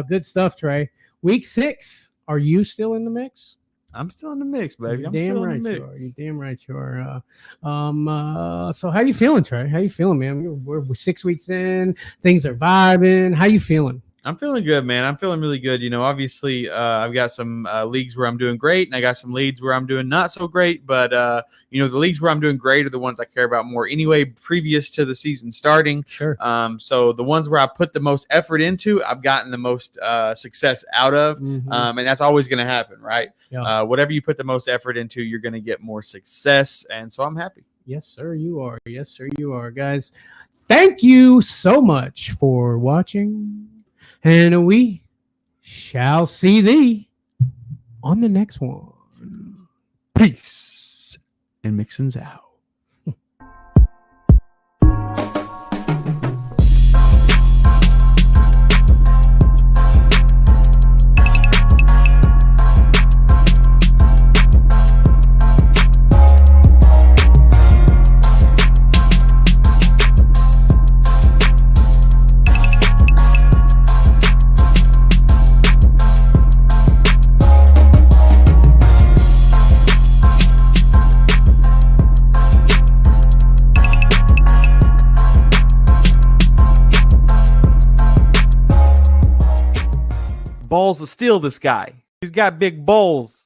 S1: Good stuff, Trey. Week 6. Are you still in the mix?
S3: I'm still in the mix, baby.
S1: You're
S3: I'm
S1: damn
S3: still
S1: right
S3: in the
S1: you are.
S3: mix.
S1: You're damn right you are. So how you feeling, Trey? How you feeling, man? We're 6 weeks in. Things are vibing. How you feeling?
S3: I'm feeling good, man. I'm feeling really good. Obviously, I've got some leagues where I'm doing great, and I got some leagues where I'm doing not so great. But the leagues where I'm doing great are the ones I care about more anyway, previous to the season starting.
S1: Sure.
S3: So the ones where I put the most effort into, I've gotten the most success out of, and that's always going to happen, right?
S1: Yeah.
S3: Whatever you put the most effort into, you're going to get more success, and so I'm happy.
S1: Yes, sir, you are. Yes, sir, you are, guys. Thank you so much for watching. And we shall see thee on the next one.
S3: Peace and mixins out. Balls of steel, this guy. He's got big balls.